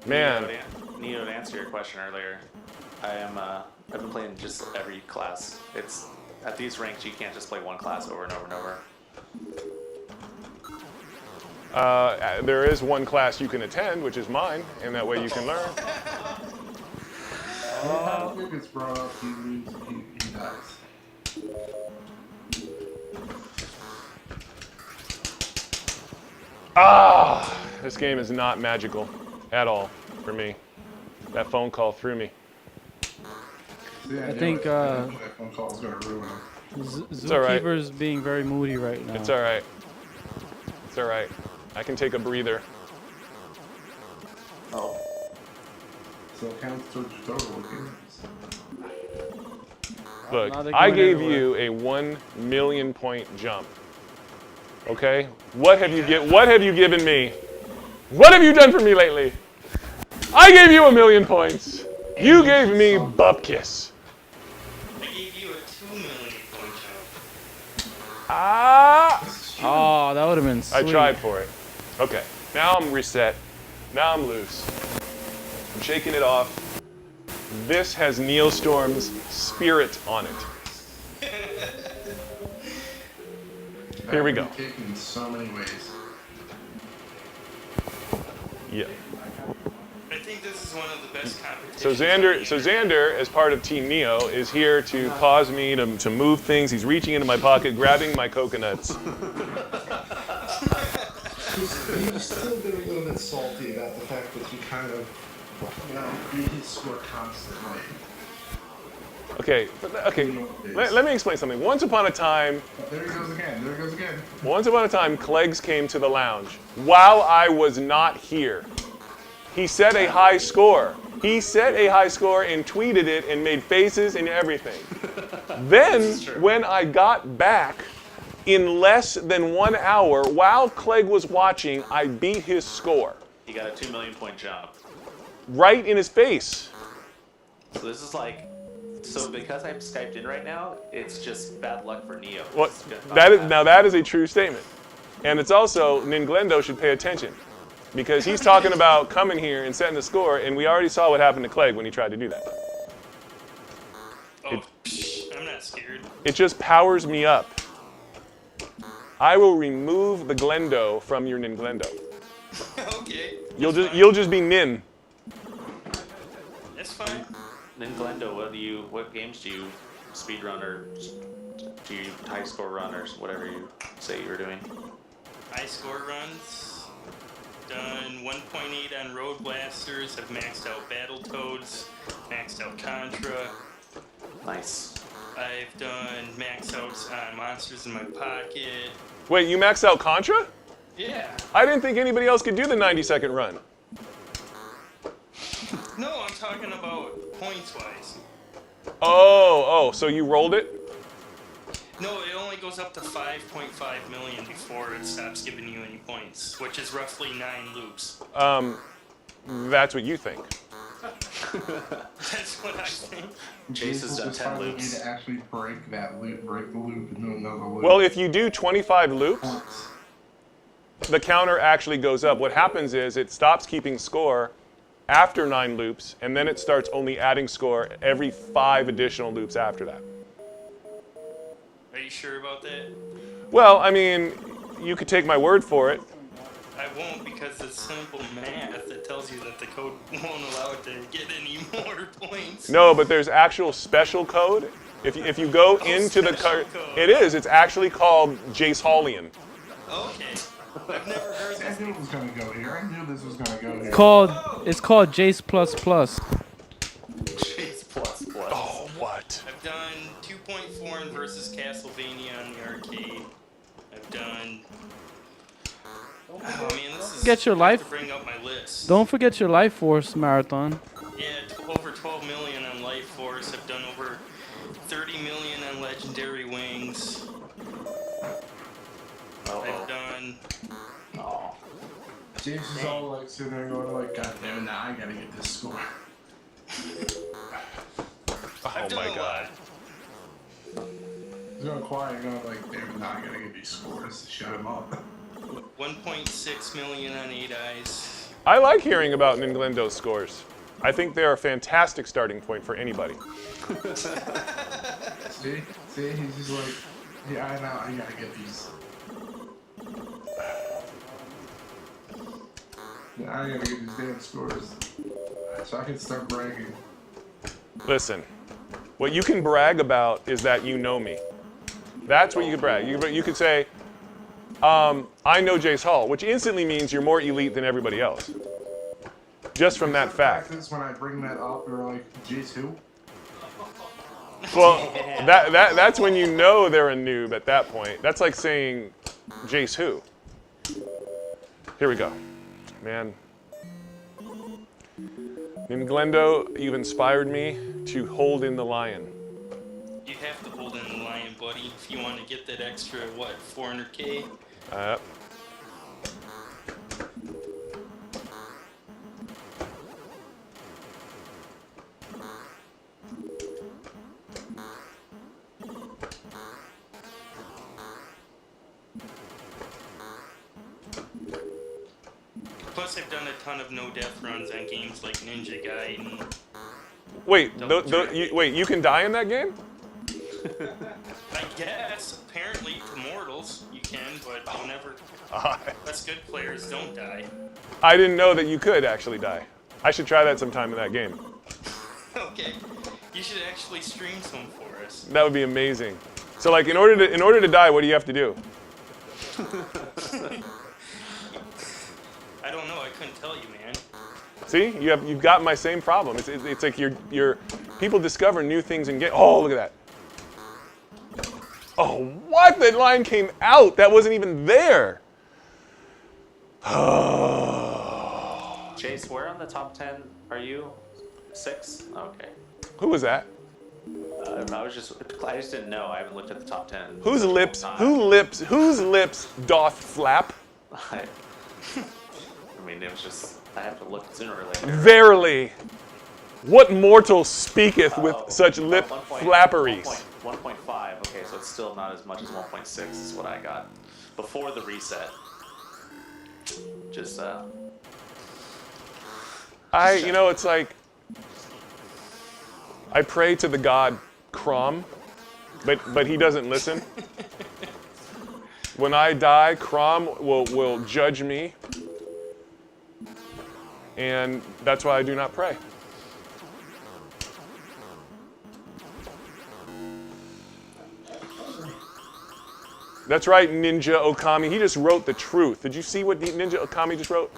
Man. Neo, to answer your question earlier, I've been playing just every class. It's at these ranks you can't just play one class over and over and over. There is one class you can attend, which is mine, and that way you can learn. If it's brought up, he loses, he dies. This game is not magical at all for me. That phone call threw me. Yeah, I think that phone call is gonna ruin him. all right. Zookeeper's being very moody right now. It's all right. It's all right. I can take a breather. Oh. So it counts towards your total. Look, Now they're I going gave everywhere. you a 1 million point jump. Okay? What have you given me? What have you done for me lately? I gave you 1 million points. You gave me bupkis. I gave you a 2 million point jump. Ah! Oh, that would have been I sweet. tried for it. Okay. Now I'm reset. Now I'm loose. I'm shaking it off. This has Neostorm's spirit on it. Here we go. Taken in so many ways. Yeah. I think this is one of the best competitions. So Xander, as part of Team Neo, is here to cause me to move things. He's reaching into my pocket, grabbing my coconuts. He's still been a little bit salty about the fact that you kind of, beat his score constantly. Okay. Let me explain something. Once upon a time, There he goes again. Cleggs came to the lounge while I was not here. He set a high score. He set a high score and tweeted it and made faces and everything. Then, when I got back, in less than 1 hour, while Clegg was watching, I beat his score. He got a 2 million point jump. Right in his face. So this is like, because I'm Skyped in right now, it's just bad luck for Neo. Well, It's just that is a true statement. And it's also, Ninglendo should pay attention. Because he's talking about coming here and setting the score, and we already saw what happened to Clegg when he tried to do that. Oh, I'm not scared. It just powers me up. I will remove the Glendo from your Ninglendo. Okay. You'll just be Nin. That's fine. Then Glendo, what games do you speedrun or do you high score run or whatever you say you were doing? High score runs. Done 1.8 on Road Blasters. Have maxed out Battletoads. Maxed out Contra. Nice. I've done max outs on monsters in my pocket. Wait, you maxed out Contra? Yeah. I didn't think anybody else could do the 90-second run. No, I'm talking about points-wise. Oh, so you rolled it? No, it only goes up to 5.5 million before it stops giving you any points, which is roughly 9 loops. That's what you think. That's what I think. Jace has done Just 10 find a way loops. to actually break that loop, break the loop, and do another loop. Well, if you do 25 loops, the counter actually goes up. What happens is it stops keeping score after 9 loops, and then it starts only adding score every 5 additional loops after that. Are you sure about that? Well, I mean, you could take my word for it. I won't, because it's simple math that tells you that the code won't allow it to get any more points. No, but there's actual special code. If you go into the card, code. it is. It's actually called Jace Hallian. Okay. I've never heard I this. knew it was gonna go here. I knew this was gonna go here. It's called Jace plus plus. Jace plus plus. Oh, what? I've done 2.4 in versus Castlevania on the arcade. I've done. Oh man, this is. Get your I have life- to bring up my list. Don't forget your Life Force marathon. Yeah, over 12 million on Life Force. I've done over 30 million on Legendary Wings. I've done. Oh. Jace is all like sitting there going like, God damn it, now I gotta get this score. I've done my a God. lot. He's going quiet, going like, damn it, now I gotta get these scores to shut him up. 1.6 million on 8 Eyes. I like hearing about Ninglendo's scores. I think they're a fantastic starting point for anybody. See, he's just like, yeah, I know, I gotta get these. Yeah, I gotta get these damn scores, so I can start bragging. Listen, what you can brag about is that you know me. That's what you can brag. You could say, I know Jace Hall, which instantly means you're more elite than everybody else. Just from that fact. Practice when I bring that up, they're like, Jace who? Well, that's when you know they're a noob at that point. That's like saying, Jace who? Here we go. Man. Ninglendo, you've inspired me to hold in the lion. You have to hold in the lion, buddy, if you want to get that extra, what, 400k? Plus, I've done a ton of no-death runs on games like Ninja Gaiden. Wait, you can die in that game? I guess, apparently, to mortals, you can, but whenever us good players don't die. I didn't know that you could actually die. I should try that sometime in that game. Okay, you should actually stream some for us. That would be amazing. So, like, in order to die, what do you have to do? I don't know, I couldn't tell you, man. See, you've got my same problem. It's like you're people discover new things and get. Oh, look at that. Oh, what? That line came out. That wasn't even there. Jace, where on the top 10 are you? 6? Okay. Who was that? I just didn't know. I haven't looked at the top 10. Whose lips doth flap? I mean, it was just, I have to look sooner or later. Verily, what mortal speaketh with such lip 1 point- flapperies? 1.5. Okay, so it's still not as much as 1.6 is what I got before the reset. Just It's like I pray to the god Crom, but he doesn't listen. When I die, Crom will judge me, and that's why I do not pray. That's right, Ninja Okami. He just wrote the truth. Did you see what Ninja Okami just wrote?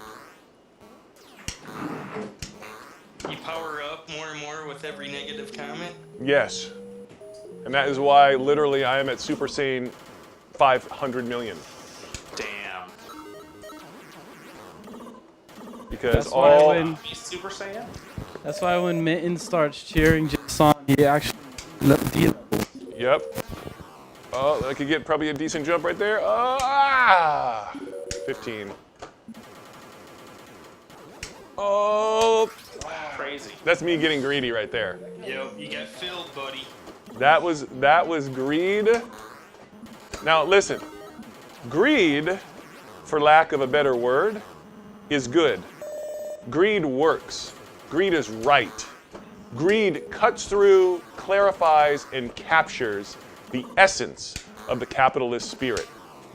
You power up more and more with every negative comment? Yes. And that is why, literally, I am at Super Saiyan 500 million. Damn. Because That's why all... when He's Super Saiyan? that's why when Mitten starts cheering Jace on, he actually Yep. Oh, I could get probably a decent jump right there. Oh, ah! 15. Oh, Crazy. that's me getting greedy right there. Yo, you got filled, buddy. That was greed. Now listen, greed, for lack of a better word, is good. Greed works. Greed is right. Greed cuts through, clarifies, and captures the essence of the capitalist spirit.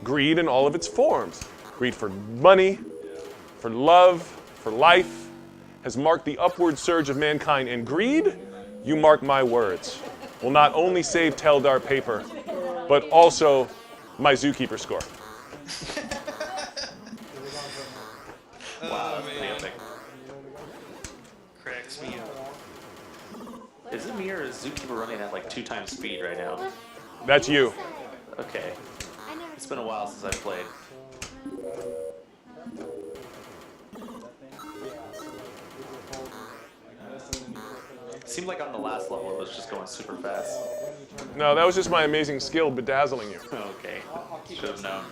Greed in all of its forms. Greed for money, for love, for life, has marked the upward surge of mankind. And greed, you mark my words, will not only save Teldar paper, but also my Zookeeper score. Wow, that's man. epic. Cracks me up. Is it me or is Zookeeper running at like 2 times speed right now? That's you. Okay. I never It's been a while since I've played. Seemed like on the last level it was just going super fast. No, that was just my amazing skill bedazzling you. Okay. Should have known.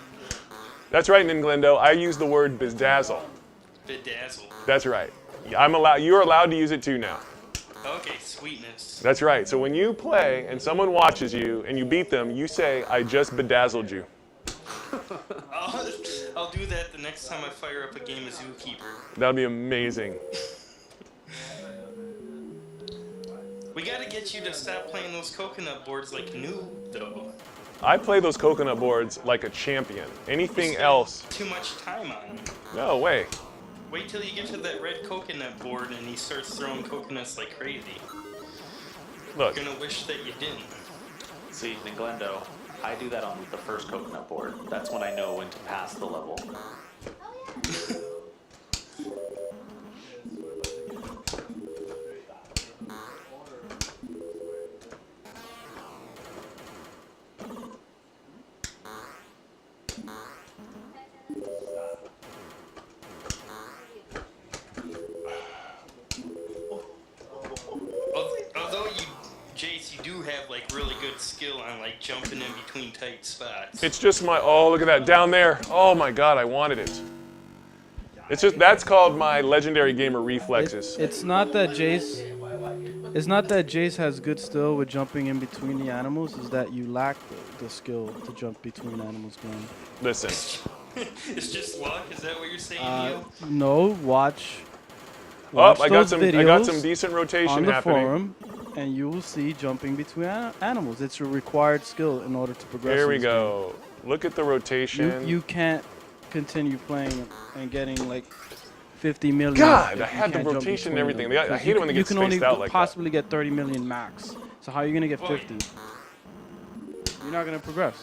That's right, Ninglendo. I use the word bedazzle. Bedazzle. That's right. You're allowed to use it too now. Okay, sweetness. That's right. So when you play and someone watches you and you beat them, you say, I just bedazzled you. I'll do that the next time I fire up a game of Zookeeper. That'll be amazing. We gotta get you to stop playing those coconut boards like noob, though. I play those coconut boards like a champion. Anything Spend else? Too much time on them. No way. Wait till you get to that red coconut board and he starts throwing coconuts like crazy. Look, You're gonna wish that you didn't. See, Ninglendo, I do that on the first coconut board. That's when I know when to pass the level. Although Jace, you do have like really good skill on like jumping in between tight spots. it's just look at that, down there. Oh my God, I wanted it. It's just, that's called my legendary gamer reflexes. It's not that Jace. It's not that Jace has good skill with jumping in between the animals. It's that you lack the skill to jump between animals. Game. Listen, It's just luck. Is that what you're saying, Neil? No, watch. oh, Watch I got those some videos decent on rotation the happening. forum, and you will see jumping between animals. It's a required skill in order to progress. There in we this go. Look at the game. rotation. You can't continue playing and getting like 50 million. God, if I you had the can't jump rotation and between everything. them. I hate it when they You get can only spaced out like that. possibly get 30 million max. So how are you gonna get Boy. 50? You're not gonna progress.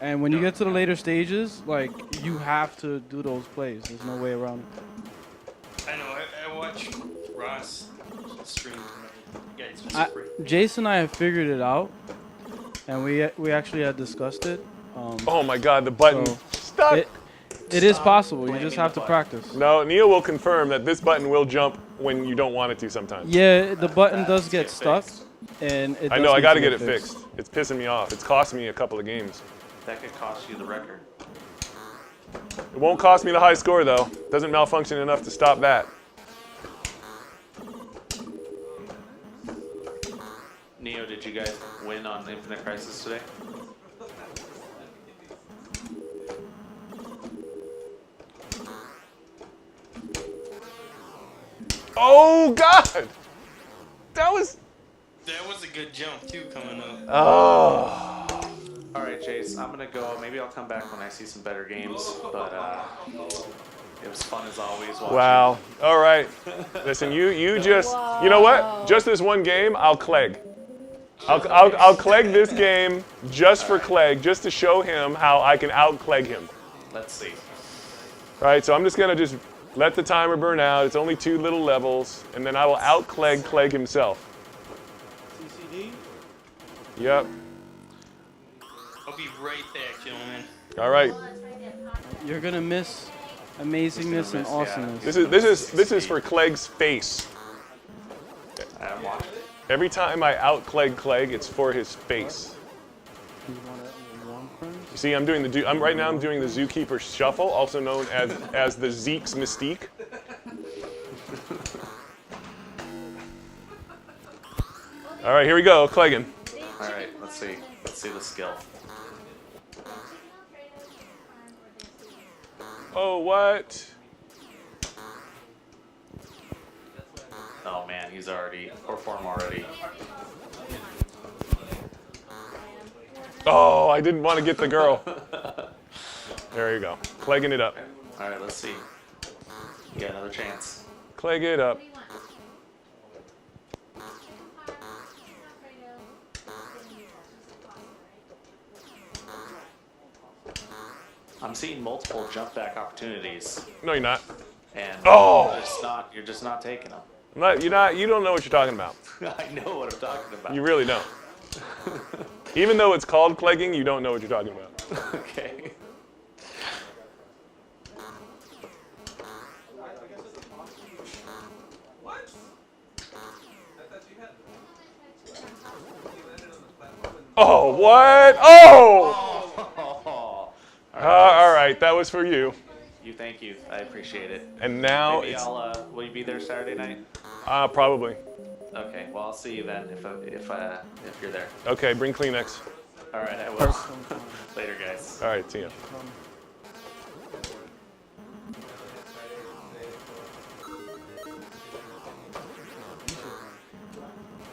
And when you get to the later stages, like you have to do those plays. There's no way around it. I know. I watched Ross stream tonight. Yeah, it's just great. Jason and I have figured it out, and we actually had discussed it. Oh my God, the button So, stuck. It is possible. You blaming just have the to button. practice. No, Neil will confirm that this button will jump when you don't want it to sometimes. Yeah, the button does Let's get stuck, fixed. and it I does know, I need got to to get it fixed. It's pissing me off. It's costing me a couple of games. That could cost you the record. It won't cost me the high score though. Doesn't malfunction enough to stop that. Neo, did you guys win on Infinite Crisis today? Oh God! That was. That was a good jump too, coming up. Oh. All right, Jace, I'm gonna go. Maybe I'll come back when I see some better games. But it was fun as always. Watching. Wow. All right. Listen, you just. You know what? Just this one game, I'll Clegg. I'll Clegg this game just for Clegg, just to show him how I can out Clegg him. Let's see. All right. So I'm just gonna just let the timer burn out. It's only 2 little levels, and then I will out Clegg himself. CCD? Yep. I'll be right back, gentlemen. All right. You're gonna miss amazingness and miss, yeah. awesomeness. This is for Clegg's face. I'm watching. Every time I out-Clegg Clegg, it's for his face. You want a warm friend? You see, I'm doing right now I'm doing the Zookeeper Shuffle, also known as the Zeke's Mystique. All right, here we go, Clegging. All right, let's see. Let's see the skill. Oh, what? Oh man, he's already form already. Oh, I didn't want to get the girl. There you go. Clegging it up. All right, let's see. You got another chance. Clegg it up. I'm seeing multiple jump back opportunities, No, you're not. and Oh! you're just not taking them. You don't know what you're talking about. I know what I'm talking about. You really don't. Even though it's called Clegging, you don't know what you're talking about. Okay. Oh, what? Oh! All right, that was for you. Thank you. I appreciate it. And now Maybe it's will you be there Saturday night? probably. Okay. Well, I'll see you then if you're there. Okay, bring Kleenex. All right, I will. Later, guys. All right, see ya.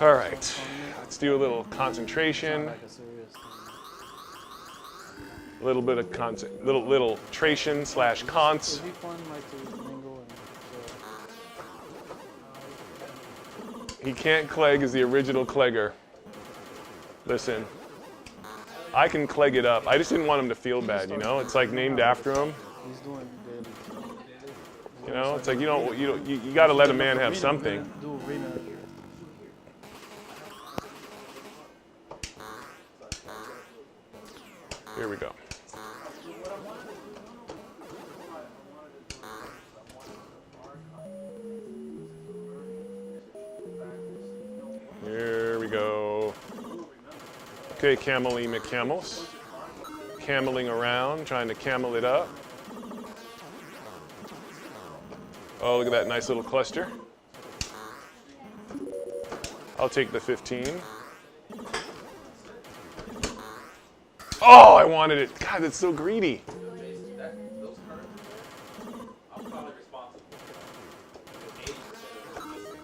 All right, let's do a little concentration. Like a serious thing. A little bit of little tration / cons. It'd be fun, like, to mingle and He can't Clegg as the original Clegger. Listen, I can Clegg it up. I just didn't want him to feel bad, you know? It's like named after him. he's doing daily. You know, it's like you got to let a man have something. Do arena. Here we go. Here we go. Okay, Camely McCamels. Cameling around, trying to camel it up. Oh, look at that nice little cluster. I'll take the 15. Oh, I wanted it. God, that's so greedy.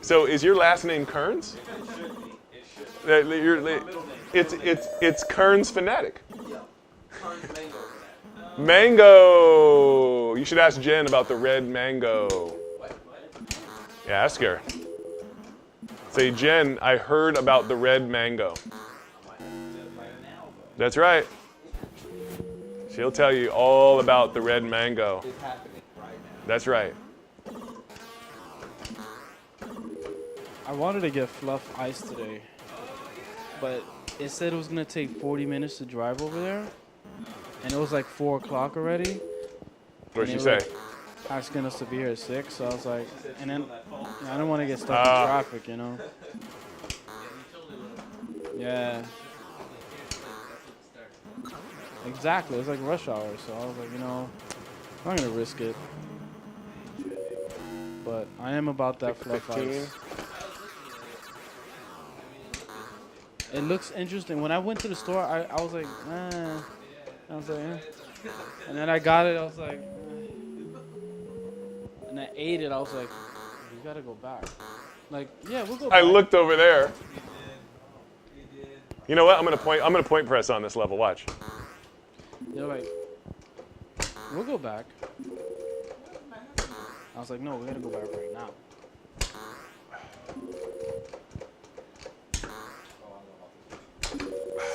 So is your last name Kearns? It's Kearns Fanatic. Mango. You should ask Jen about the red mango. Yeah, ask her. Say, Jen, I heard about the red mango. That's right. She'll tell you all about the red mango. It's happening right now. That's right. I wanted to get Fluff Ice today, but it said it was gonna take 40 minutes to drive over there, and it was like 4 o'clock already. What did she And say? they were asking us to be here at 6, so I was like, and then I don't want to get stuck in traffic, you know. Yeah. Exactly, it was like rush hour, so I was like, you know, I'm not gonna risk it. But I am about that Fluff 15. Ice. It looks interesting. When I went to the store, I was like, I was like, and then I got it. I was like, and I ate it. I was like, we gotta go back. Like, yeah, we'll go back. I looked over there. You know what? I'm gonna point press on this level. Watch. They're like, we'll go back. I was like, no, we gotta go back right now.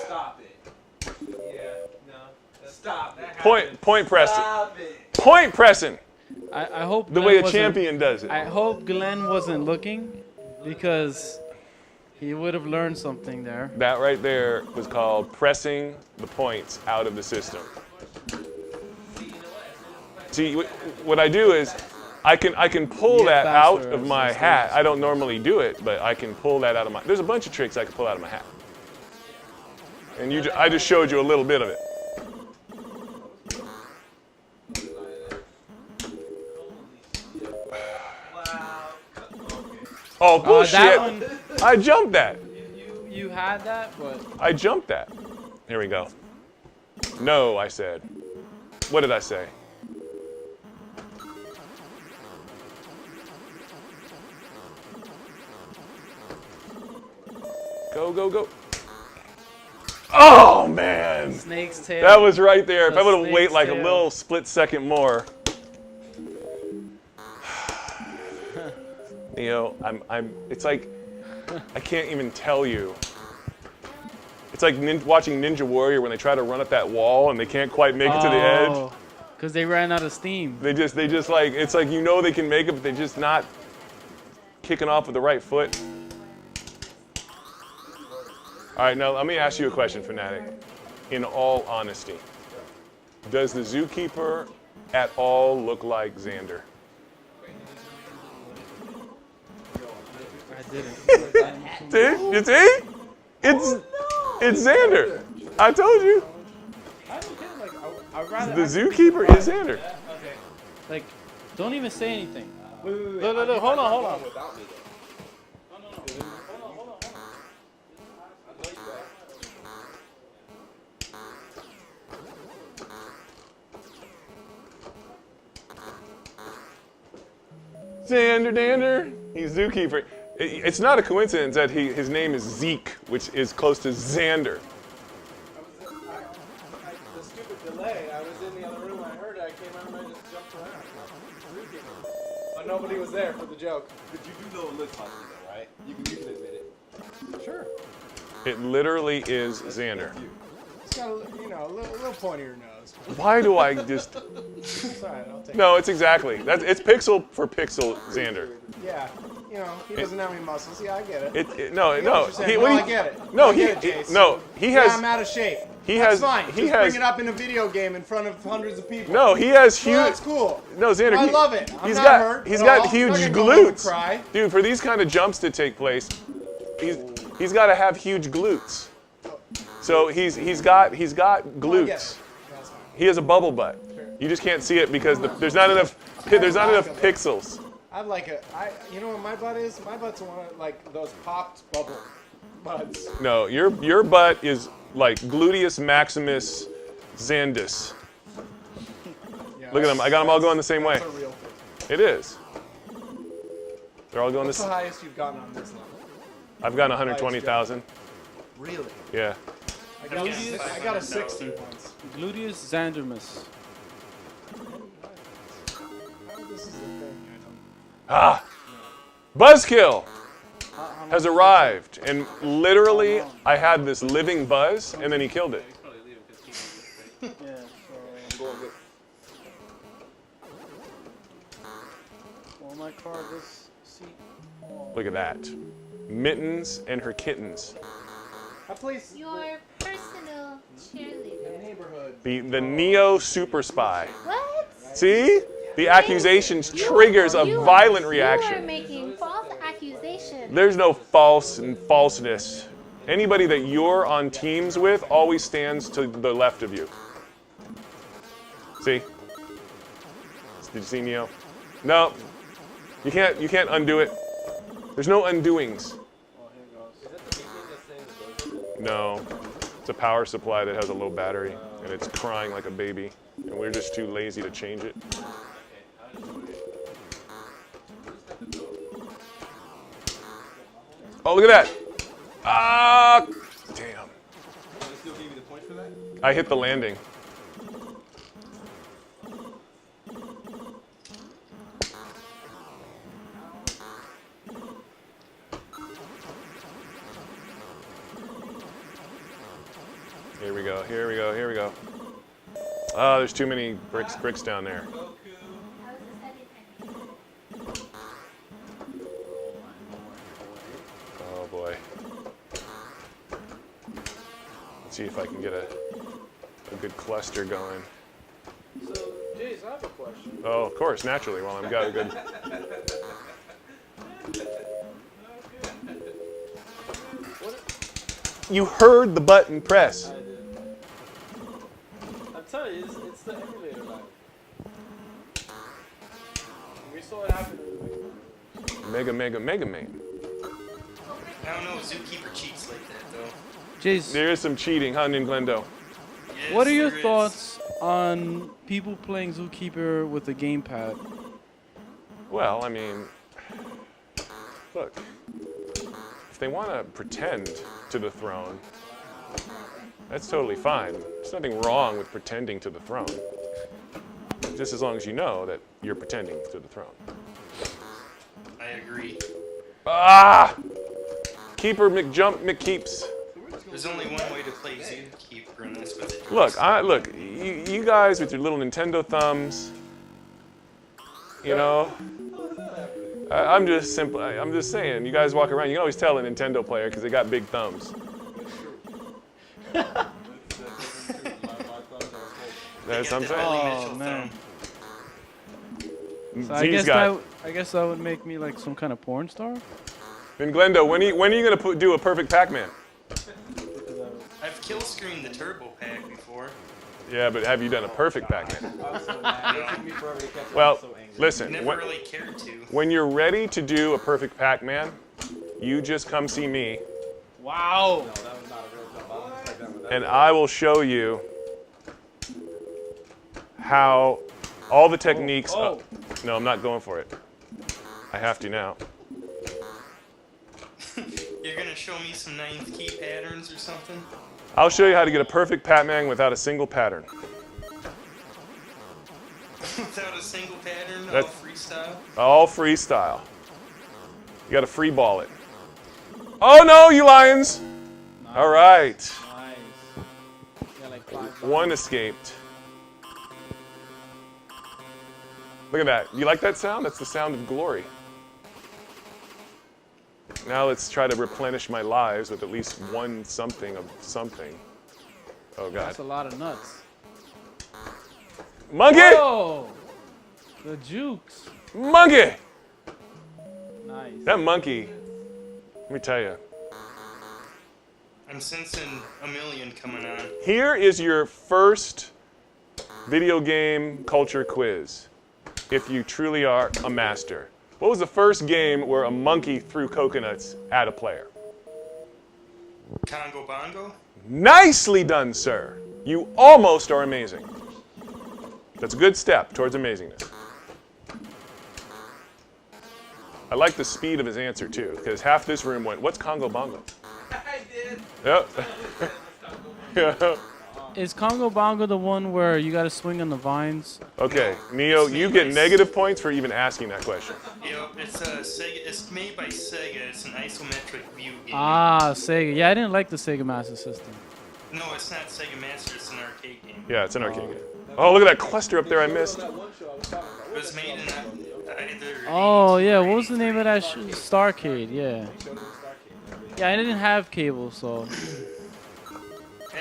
Stop it. Yeah, no. Stop. That Point pressing. Stop it. Point pressing. I hope The Glenn way a wasn't- champion does it. I hope Glenn wasn't looking, because He would have learned something there. That right there was called pressing the points out of the system. See, what I do is I can pull You get that out faster of as my the hat. stages. I don't normally do it, but I can pull that out of my. There's a bunch of tricks I can pull out of my hat. And I just showed you a little bit of it. Oh, bullshit. That one, I jumped that. you had that, but I jumped that. Here we go. No, I said. What did I say? Go, go, go. Oh, man. snake's tail. That was right there. If The I would have waited snake's like a tail. little split second more. Neo, it's like, I can't even tell you. It's like watching Ninja Warrior when they try to run up that wall and they can't quite make it to the edge. Because they ran out of steam. They just like, it's like, you know they can make it, but they're just not kicking off with the right foot. All right, now let me ask you a question, Fanatic. In all honesty, does the Zookeeper at all look like Xander? I didn't. See? You see? It's Xander. I told you. I don't care. Like, I'd rather. The Zookeeper is Xander. Like, don't even say anything. Wait. Look, hold on. Xander Dander. He's Zookeeper. It's not a coincidence that his name is Zeke, which is close to Xander. The stupid delay. I was in the other room. I heard it. I came out and I just jumped around. But nobody was there for the joke. But you do know it looks like it, though, right? You can admit it. Sure. It literally is Xander. It's got a little pointier nose. Why do I just... It's alright, I'll take No, it's exactly. It's pixel for pixel Xander. it. Yeah. He doesn't have any muscles. Yeah, I get it. No. I get what you're saying. what do I you- get it. No, I get it, Jace. he Yeah, has. I'm out of shape. He That's has. fine. He Just has. bring it up in a video game in front of hundreds of people. No, he has huge. Well, that's cool. No, Xander. I love it. I'm He's not got. hurt He's at got all. huge I'm not gonna go home and glutes, cry. dude. For these kind of jumps to take place, he's got to have huge glutes. So he's got Oh, I get glutes. it. That's fine. He has a bubble butt. You just can't see it because there's not enough. There's not enough pixels. I'd like you know what my butt is? My butt's one of like those popped bubble butts. No, your butt is like gluteus maximus xandus. Yeah, Look at them. I got them all going the same way. That's a real thing. It is. They're all going What's this. the highest you've gotten on this level? I've gotten 120,000. Really? Yeah. I got a 60 once. Gluteus Xandermus. This is the thing. Ah! Buzzkill has arrived, and literally, I had this living buzz, and then he killed it. Yeah, well, my car, this seat. Look at that. Mittens and her kittens. I place Your personal cheerleader. neighborhood. The Neo Super Spy. What? See? The accusations triggers a violent You are reaction. making false accusations. There's no false and falseness. Anybody that you're on teams with always stands to the left of you. See? Did you see Neo? No. You can't undo it. There's no undoings. No. It's a power supply that has a low battery and it's crying like a baby. And we're just too lazy to change it. Oh, look at that. Ah, damn. I hit the landing. Here we go, here we go, here we go. Oh, there's too many bricks down there. Oh boy. See if I can get a good cluster going. So, Jace, I have a question. Oh, of course, naturally, while I'm got a good... You heard the button press. I did. I'm telling you, it's the emulator line. We saw it happen in the Mega Man. I don't know, Zookeeper cheats like that though. Jace, There is some cheating, huh, Ninglendo? Yes, what are your there is. thoughts on people playing Zookeeper with a gamepad? Well, I mean, look, if they want to pretend to the throne, that's totally fine. There's nothing wrong with pretending to the throne. Just as long as you know that you're pretending to the throne. I agree. Ah! Keeper McJump McKeeps. There's only one way to play Zookeeper, and that's with it. Look, you guys with your little Nintendo thumbs, you know, I'm just saying, you guys walk around, you can always tell a Nintendo player because they got big thumbs. That's what I'm saying. Oh man. So I guess that would make me like some kind of porn star. Then Glendo, when are you gonna do a perfect Pac-Man? I've kill screened the turbo pack before. Yeah, but have you done a perfect Pac-Man? I was so mad. It took me forever to catch up. Well, I was so angry. listen. Never really cared to. When you're ready to do a perfect Pac-Man, you just come see me, Wow. No, that was not a real jump. I don't expect that one. and I will show you how all the techniques. Oh. No, I'm not going for it. I have to now. You're gonna show me some ninth key patterns or something? I'll show you how to get a perfect Pac-Man without a single pattern. Without a single pattern, all That's- freestyle? All freestyle. You got to free ball it. Oh no, you lions! All right, Nice. Yeah, like 5 one escaped. Look at that. You like that sound? That's the sound of glory. Now let's try to replenish my lives with at least one something of something. Oh God. That's a lot of nuts. Monkey! Oh, the jukes. Monkey! Nice. That monkey, let me tell you. I'm sensing a million coming on. Here is your first video game culture quiz, if you truly are a master. What was the first game where a monkey threw coconuts at a player? Congo Bongo? Nicely done, sir. You almost are amazing. That's a good step towards amazingness. I like the speed of his answer, too, because half this room went, what's Congo Bongo? I did. Yep. Yeah. Is Congo Bongo the one where you gotta swing on the vines? Okay, Neo, you get negative points for even asking that question. Yep, it's Sega. It's made by Sega. It's an isometric view game. Ah, Sega. Yeah, I didn't like the Sega Master System. No, it's not Sega Master. It's an arcade game. Yeah, it's an arcade game. Oh, look at that cluster up there I missed. That one show I was talking about. It was made in either. Oh 82 yeah, or what was the name of that? Starcade. Yeah. Showed him Starcade. Yeah, I didn't have cable, so.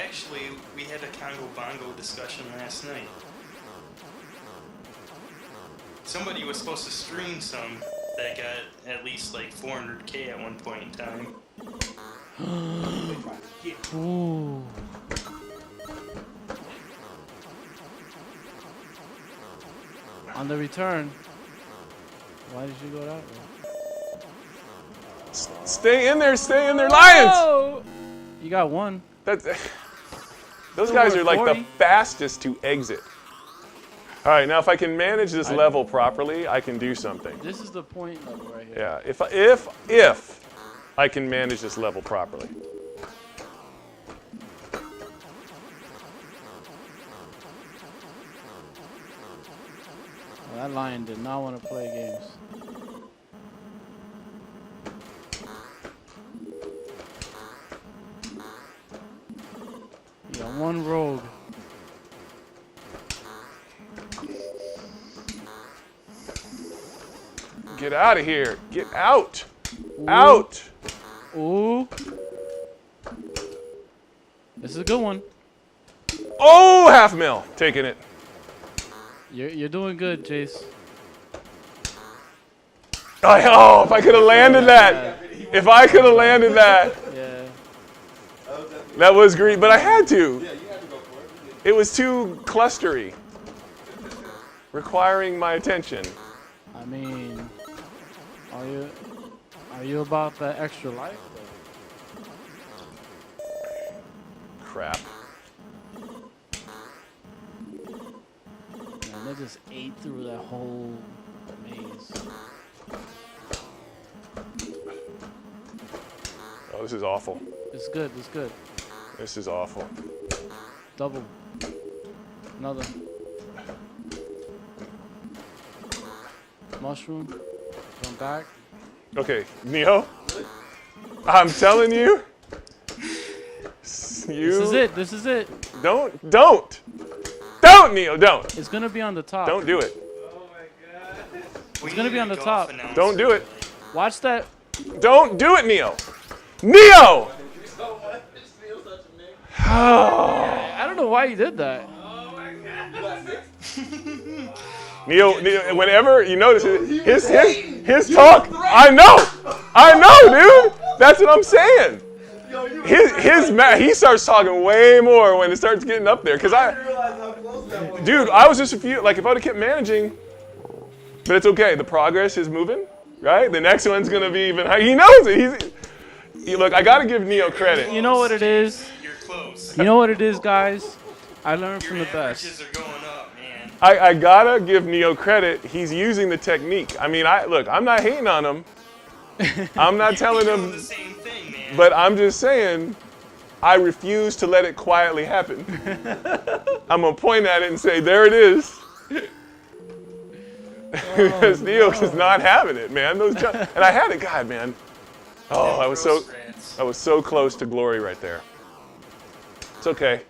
Actually, we had a Congo Bongo discussion last night. Somebody was supposed to stream some that got at least like 400K at one point in time. Ooh. On the return. Why did you go that way? Stay in there, Lions! Oh! You got one. That's, those guys are like the 40. fastest to exit. All right, now if I can manage this level properly, I can do something. This is the point level right here. Yeah, if I can manage this level properly. Well, that lion did not want to play games. You got one rogue. Get out of here. Get out. Out. Ooh. This is a good one. Oh, half mil. Taking it. You're doing good, Jace. Oh, if I could have landed that. If I could have landed that. Yeah. That was great, but I had to. Yeah, you had to go for it. It was too clustery. Requiring my attention. I mean, are you about that extra life? Crap. Man, they just ate through that whole maze. Oh, this is awful. It's good. It's good. This is awful. Double. Another. Mushroom. Come back. Okay, Neo. I'm telling you. This is it. This is it. Don't, Neo, don't. It's gonna be on the top. Don't do it. Oh my god. It's gonna be on the top. Don't do it. Watch that. Don't do it, Neo. Neo! I don't know why you did that. Neo, whenever you notice his talk, I know, dude. That's what I'm saying. He starts talking way more when it starts getting up there. Dude, I was just if I would have kept managing, but it's okay. The progress is moving, right? The next one's gonna be even higher. He knows it. Look, I gotta give Neo credit. You know what it is? You're close. You know what it is, guys? I learned from the best. Averages are going up, man. I gotta give Neo credit. He's using the technique. I mean, look, I'm not hating on him. I'm not telling him. The same thing, man. But I'm just saying, I refuse to let it quietly happen. I'm gonna point at it and say, there it is. Because Neo is not having it, man. And I had it, God, man. Oh, I was so close to glory right there. It's okay.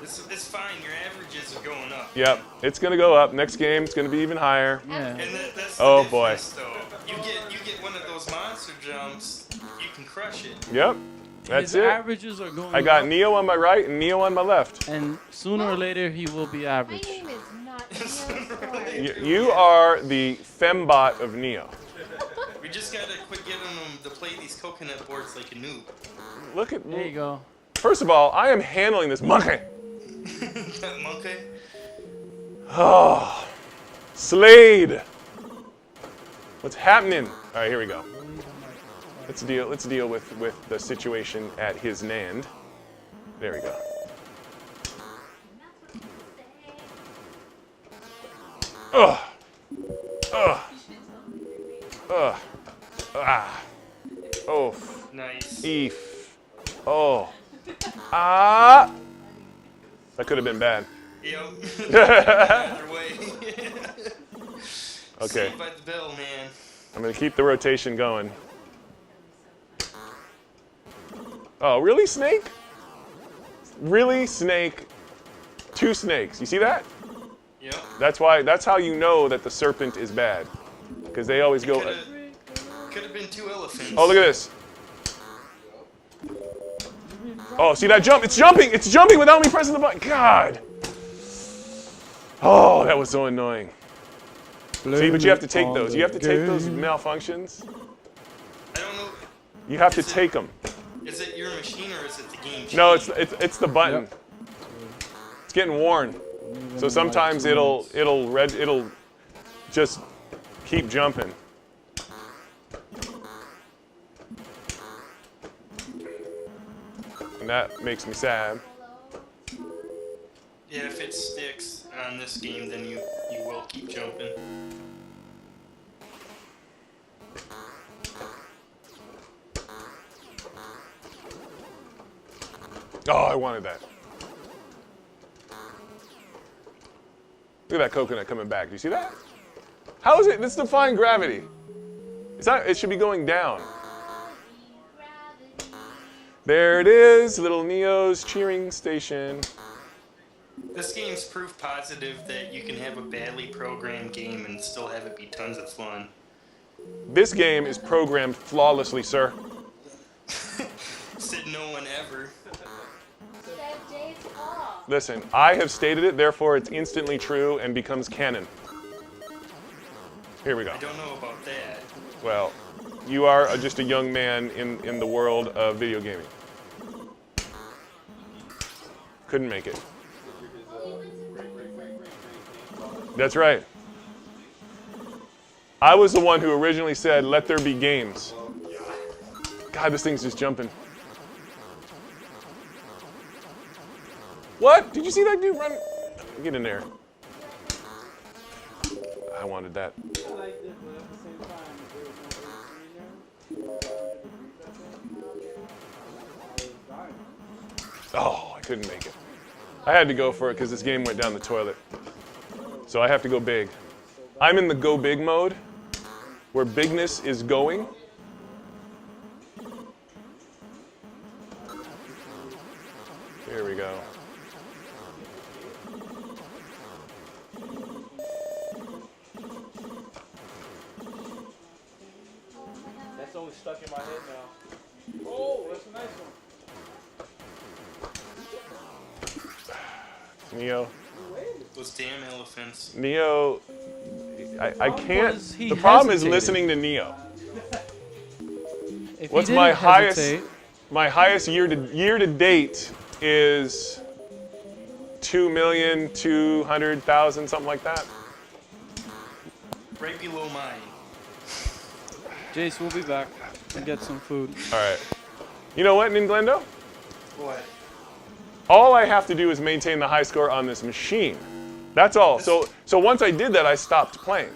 It's fine. Your averages are going up. Yep, it's gonna go up. Next game, it's gonna be even higher. Yeah. And that's the Oh boy. difference, though. You get one of those monster jumps, you can crush it. Yep, that's His it. averages are going I got up, Neo on my right and Neo on my left. and sooner or later he will be My average. name is not Neostorm. You are the fembot of Neo. We just gotta quit getting them to play these coconut boards like a noob. Look at There you go. First of all, I am handling this monkey. That monkey. Oh, Slade. What's happening? All right, here we go. Let's deal with the situation at his NAND. There we go. Ugh. Ugh. Ugh. Ah. Oh. Nice. Eef. Oh. Ah. That could have been bad. Yep. Either way. Okay. Saved by the bell, man. I'm gonna keep the rotation going. Oh, really, Snake? Really, Snake? Two snakes. You see that? Yep. That's how you know that the serpent is bad. Because they always go. Could have been two elephants. Oh, look at this. Oh, see that jump? It's jumping! It's jumping without me pressing the button. God! Oh, that was so annoying. See, but you have to take those. You have to take those malfunctions. I don't know. You have to take them. Is it your machine or is it the game? No, it's the button. Yep. It's getting worn. So sometimes it'll just keep jumping. And that makes me sad. Yeah, if it sticks on this game, then you will keep jumping. Oh, I wanted that. Look at that coconut coming back. Do you see that? How is it? This defying gravity. It's not. It should be going down. There it is, little Neo's cheering station. This game's proof positive that you can have a badly programmed game and still have it be tons of fun. This game is programmed flawlessly, sir. Said no one ever. Said Jace all. Listen, I have stated it, therefore it's instantly true and becomes canon. Here we go. I don't know about that. Well, you are just a young man in the world of video gaming. Couldn't make it. That's right. I was the one who originally said, let there be games. God, this thing's just jumping. What? Did you see that dude run? Get in there. I wanted that. I liked it, but at the same time, there was no AC in there. I was dying. Oh, I couldn't make it. I had to go for it because this game went down the toilet. So I have to go big. I'm in the go big mode, where bigness is going. Here we go. That's only stuck in my head now. Oh, that's a nice one. Neo. Those damn elephants. Neo, I can't. was he The problem is hesitated? listening to Neo. If What's he my didn't highest? hesitate, My highest year to date is 2,200,000, something like that. Right below mine. Jace, we'll be back and get some food. All right. You know what, Ninglendo? What? All I have to do is maintain the high score on this machine. That's all. So once I did that, I stopped playing.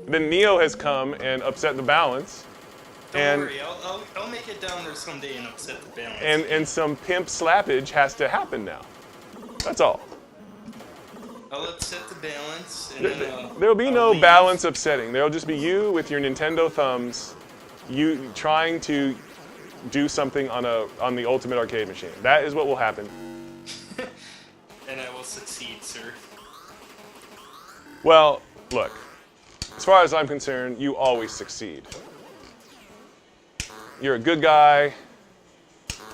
Then Neo has come and upset the balance. Don't worry, I'll make it down there someday and upset the balance. And some pimp slappage has to happen now. That's all. I'll upset the balance, and then There'll be I'll no leave. balance upsetting. There'll just be you with your Nintendo thumbs, you trying to do something on the ultimate arcade machine. That is what will happen. And I will succeed, sir. Well, look, as far as I'm concerned, you always succeed. You're a good guy,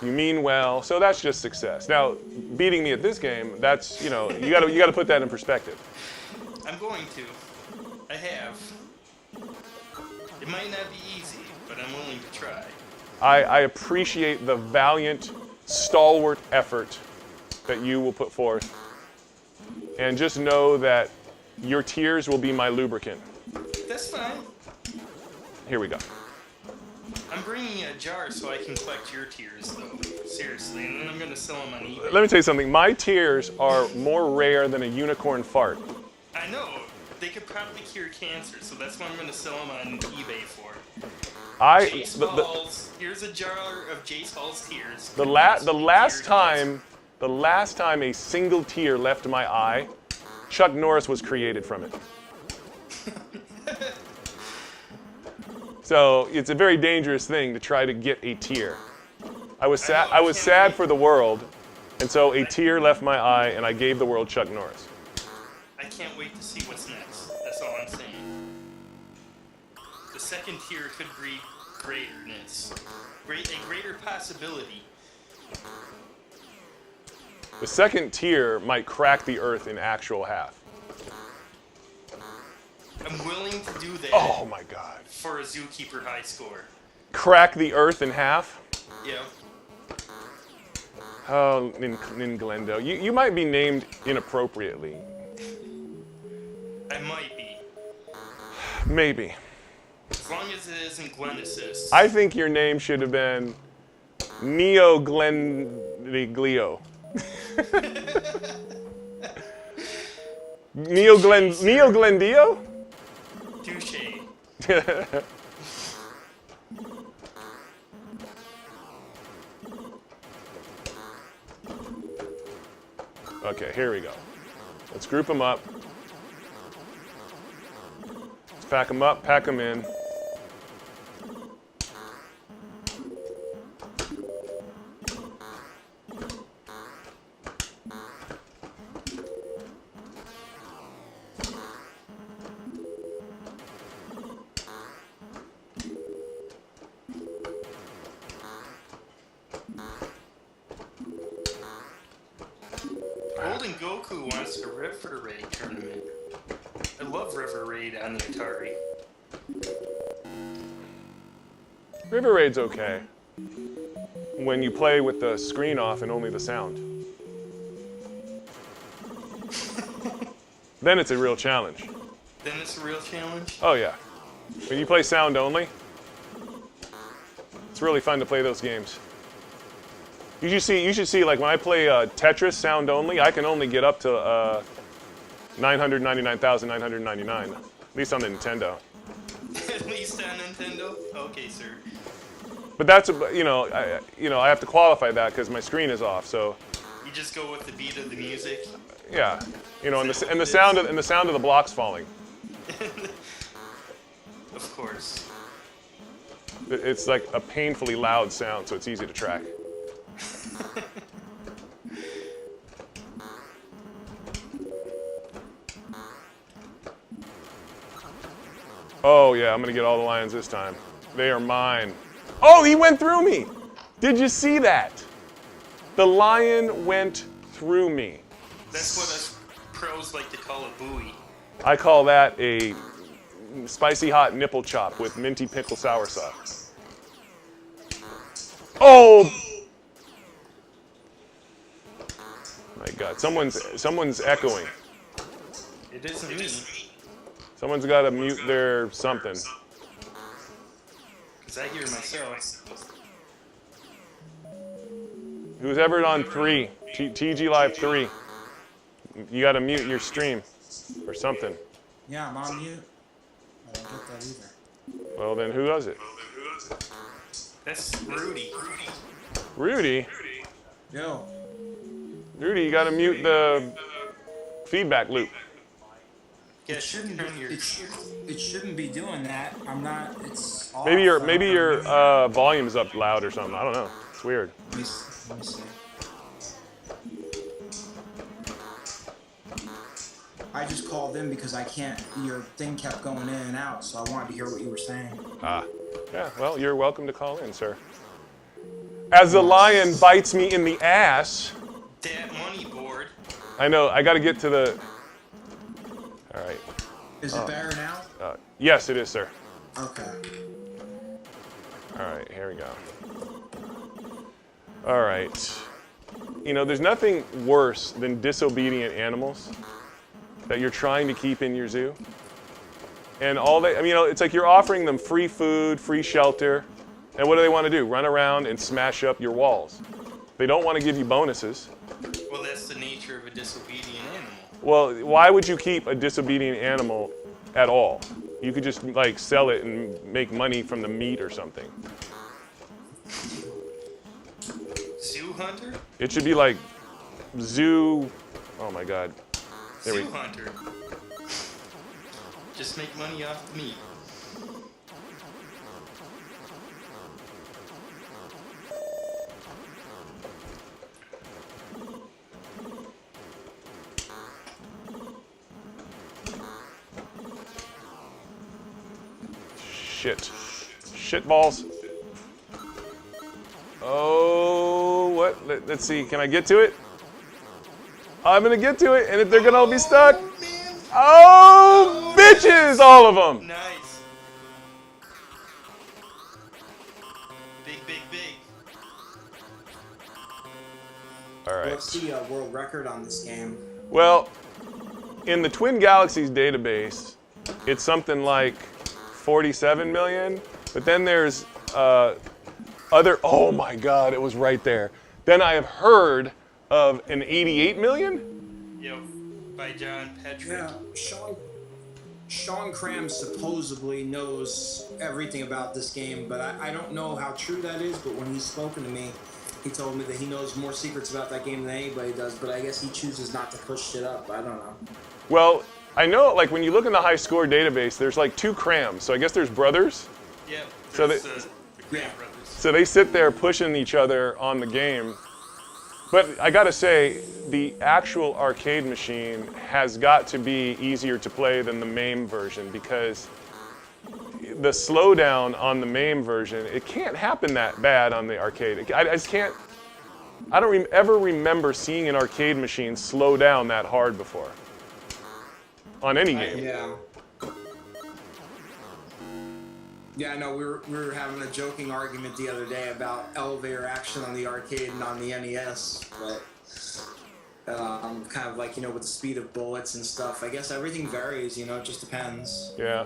you mean well, so that's just success. Now, beating me at this game, that's, you gotta put that in perspective. I'm going to. I have. It might not be easy, but I'm willing to try. I appreciate the valiant, stalwart effort that you will put forth. And just know that your tears will be my lubricant. That's fine. Here we go. I'm bringing a jar so I can collect your tears, though. Seriously, and then I'm gonna sell them on eBay. Let me tell you something. My tears are more rare than a unicorn fart. I know. They could probably cure cancer, so that's what I'm gonna sell them on eBay for. Jace Hall's. Here's a jar of Jace Hall's tears. The last time a single tear left my eye, Chuck Norris was created from it. So it's a very dangerous thing to try to get a tear. I was sad for the world, and so a tear left my eye, and I gave the world Chuck Norris. I can't wait to see what's next. That's all I'm saying. The second tier could breed greaterness. A greater possibility. The second tier might crack the earth in actual half. I'm willing to do that. Oh my God. For a zookeeper high score. Crack the earth in half? Yeah. Oh, Ninglendo. You might be named inappropriately. I might be. Maybe. As long as it isn't Glenesis. I think your name should have been Neo Glendiglio. Neo Glendio? Touche. Okay, here we go. Let's group them up. Let's pack them up, pack them in. Golden Goku wants a River Raid tournament. I love River Raid on the Atari. River Raid's okay when you play with the screen off and only the sound. Then it's a real challenge. Then it's a real challenge? Oh yeah. When you play sound only, it's really fun to play those games. You should see like when I play Tetris sound only, I can only get up to 999,999, at least on the Nintendo. At least on Nintendo? Okay, sir. But that's I have to qualify that because my screen is off. So You just go with the beat of the music? yeah, and the sound of the blocks falling. Of course. It's like a painfully loud sound, so it's easy to track. Oh yeah, I'm gonna get all the lions this time. They are mine. Oh, he went through me! Did you see that? The lion went through me. That's what us pros like to call a buoy. I call that a spicy hot nipple chop with minty pickle sour sauce. Oh! My God, someone's echoing. It isn't me. Someone's got to mute their something. Because I hear myself. Who's ever on 3, TG Live 3, you got to mute your stream or something. Yeah, I'm on mute. I don't get that either. Well, then who does it? That's Rudy. Rudy? Yo. Rudy, you got to mute the feedback loop. Yeah, It shouldn't be doing that. I'm not. It's off. Maybe your volume's up loud or something. I don't know. It's weird. Let me see. I just called in because I can't. Your thing kept going in and out, so I wanted to hear what you were saying. Ah. Yeah, well, you're welcome to call in, sir. As the lion bites me in the ass. That money board. I know, I got to get to the... All right. Is it better now? Yes, it is, sir. Okay. All right, here we go. All right. There's nothing worse than disobedient animals that you're trying to keep in your zoo. And it's like you're offering them free food, free shelter. And what do they want to do? Run around and smash up your walls. They don't want to give you bonuses. Well, that's the nature of a disobedient animal. Well, why would you keep a disobedient animal at all? You could just like sell it and make money from the meat or something. Zoo hunter? It should be like zoo. Oh my God. There Zoo hunter. Just make money off the meat. Shit balls. Oh, what? Let's see. Can I get to it? I'm gonna get to it, and if they're gonna all be stuck. Oh, bitches, all of them. Nice. Big. All right. What's the world record on this game? Well, in the Twin Galaxies database, it's something like 47 million, but then there's other, oh my God, it was right there. Then I have heard of an 88 million? Yep, by John Patrick. Yeah, Sean Cram supposedly knows everything about this game, but I don't know how true that is, but when he's spoken to me, he told me that he knows more secrets about that game than anybody does, but I guess he chooses not to push shit up. I don't know. Well, I know, like, when you look in the high score database, there's like 2 Crams, so I guess there's brothers? Yep, So the yeah. brothers. So they sit there pushing each other on the game. But I gotta say, the actual arcade machine has got to be easier to play than the MAME version because the slowdown on the MAME version, it can't happen that bad on the arcade. I just can't, I don't ever remember seeing an arcade machine slow down that hard before. On any game. Yeah. Yeah, I know. We were having a joking argument the other day about elevator action on the arcade and on the NES, but kind of like, with the speed of bullets and stuff. I guess everything varies, it just depends. Yeah.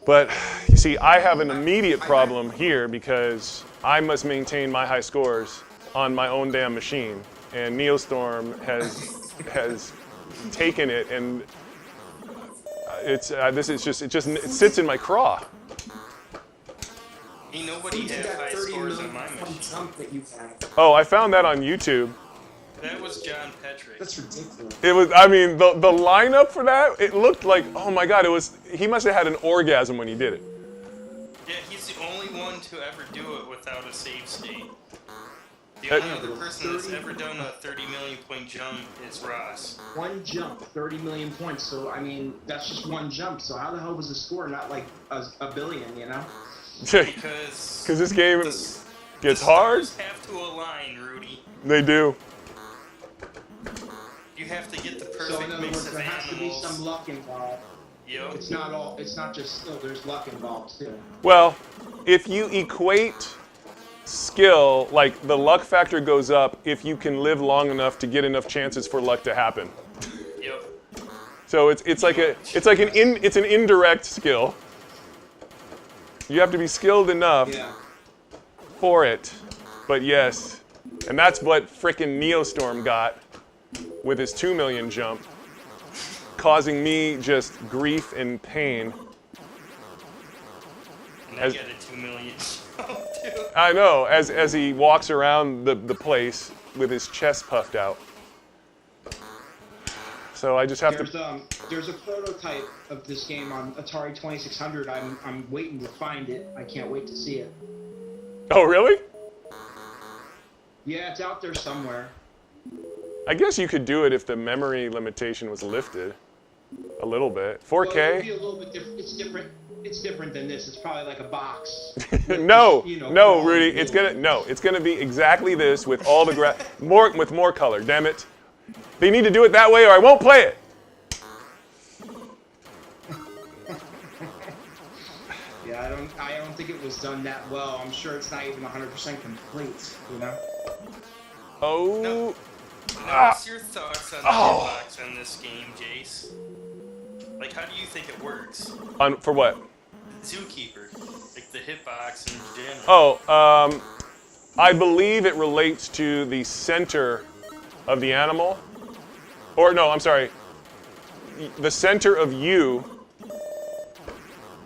But, you see, I have an immediate problem here because I must maintain my high scores on my own damn machine. And Neostorm has taken it, and it sits in my craw. Ain't nobody had high scores on my machine. Oh, I found that on YouTube. That was John Petrick. That's ridiculous. It was, I mean, the lineup for that, it looked like, oh my God, he must have had an orgasm when he did it. Yeah, he's the only one to ever do it without a save state. The only other person that's ever done a 30 million point jump is Ross. One jump, 30 million points. So, I mean, that's just one jump. So how the hell was the score not like a billion, Because this game gets hard. The stars have to align, Rudy. They do. You have to get the perfect so in other mix words, of there has to be animals. some luck involved. Yep. It's not just skill, there's luck involved too. Well, if you equate skill, like the luck factor goes up if you can live long enough to get enough chances for luck to happen. Yep. So it's an indirect skill. You have to be skilled enough for it. But yes, and that's what frickin' Neostorm got with his 2 million jump, causing me just grief and pain. And I get a 2 million jump too. I know, as he walks around the place with his chest puffed out. So I just have to. There's a prototype of this game on Atari 2600. I'm waiting to find it. I can't wait to see it. Oh really? Yeah, it's out there somewhere. I guess you could do it if the memory limitation was lifted a little bit. 4K? Well, it would be a little bit different. It's different than this. It's probably like a box. No, Rudy. It's gonna be exactly this with all the more color. Damn it! They need to do it that way, or I won't play it. Yeah, I don't think it was done that well. I'm sure it's not even 100% complete. Oh. No. What's your thoughts on the hitbox on this game, Jace? Like, how do you think it works? For what? Zookeeper, like the hitbox in general. Oh, I believe it relates to the center of the animal. Or no, I'm sorry. The center of you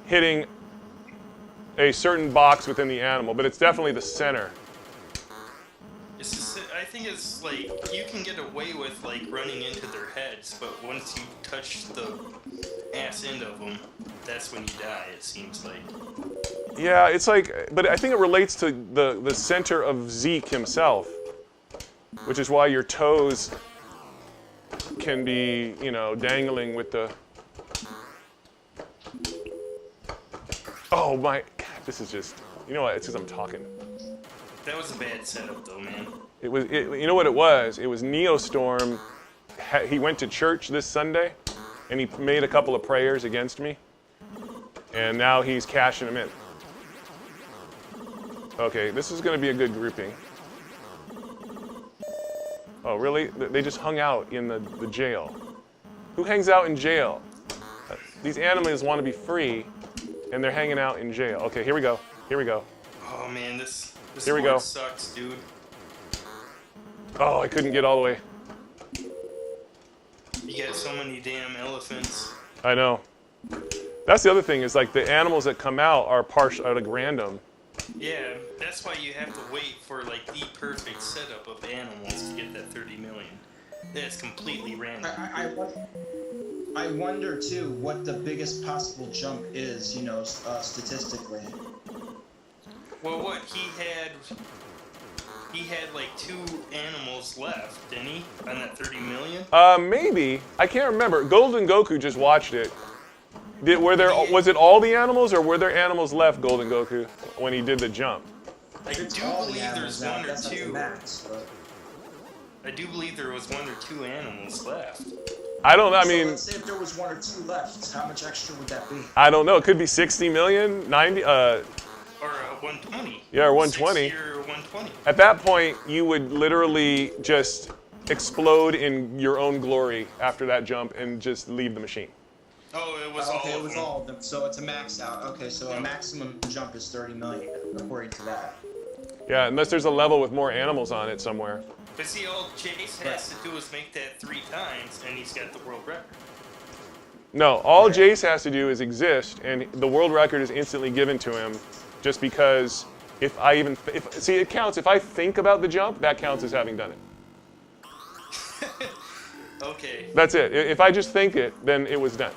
hitting a certain box within the animal, but it's definitely the center. I think it's like you can get away with like running into their heads, but once you touch the ass end of them, that's when you die. It seems like. Yeah, it's like, but I think it relates to the center of Zeke himself, which is why your toes can be, dangling with the. Oh my! God, this is just. You know what? It's because I'm talking. That was a bad setup, though, man. You know what it was? It was Neostorm. He went to church this Sunday, and he made a couple of prayers against me, and now he's cashing them in. Okay, this is going to be a good grouping. Oh, really? They just hung out in the jail. Who hangs out in jail? These animals want to be free, and they're hanging out in jail. Okay, here we go. Here we go. Oh man, this Here we go. sucks, dude. Oh, I couldn't get all the way. You got so many damn elephants. I know. That's the other thing is like the animals that come out are like random. Yeah, that's why you have to wait for like the perfect setup of animals to get that 30 million. That's completely random. I wonder too what the biggest possible jump is, statistically. Well, what he had like 2 animals left, didn't he? On that 30 million? Maybe. I can't remember. Golden Goku just watched it. Was it all the animals, or were there animals left, Golden Goku, when he did the jump? I If it's do all the believe animals there's now, one or that's not the two. max, but... I do believe there was 1 or 2 animals left. I don't know. I So mean, let's say if there was 1 or 2 left, how much extra would that be? I don't know. It could be 60 million, 90. Or 120. Yeah, or 120. 60 or 120. At that point, you would literally just explode in your own glory after that jump and just leave the machine. Oh, it was Okay, all it was of them. all of them. So it's a max out. Okay, so a maximum jump is 30 million, according to that. Yeah, unless there's a level with more animals on it somewhere. But see, all Jace has to do is make that 3 times, and he's got the world record. No, all Jace has to do is exist, and the world record is instantly given to him just because if I even, see, it counts. If I think about the jump, that counts as having done it. Okay. That's it. If I just think it, then it was done.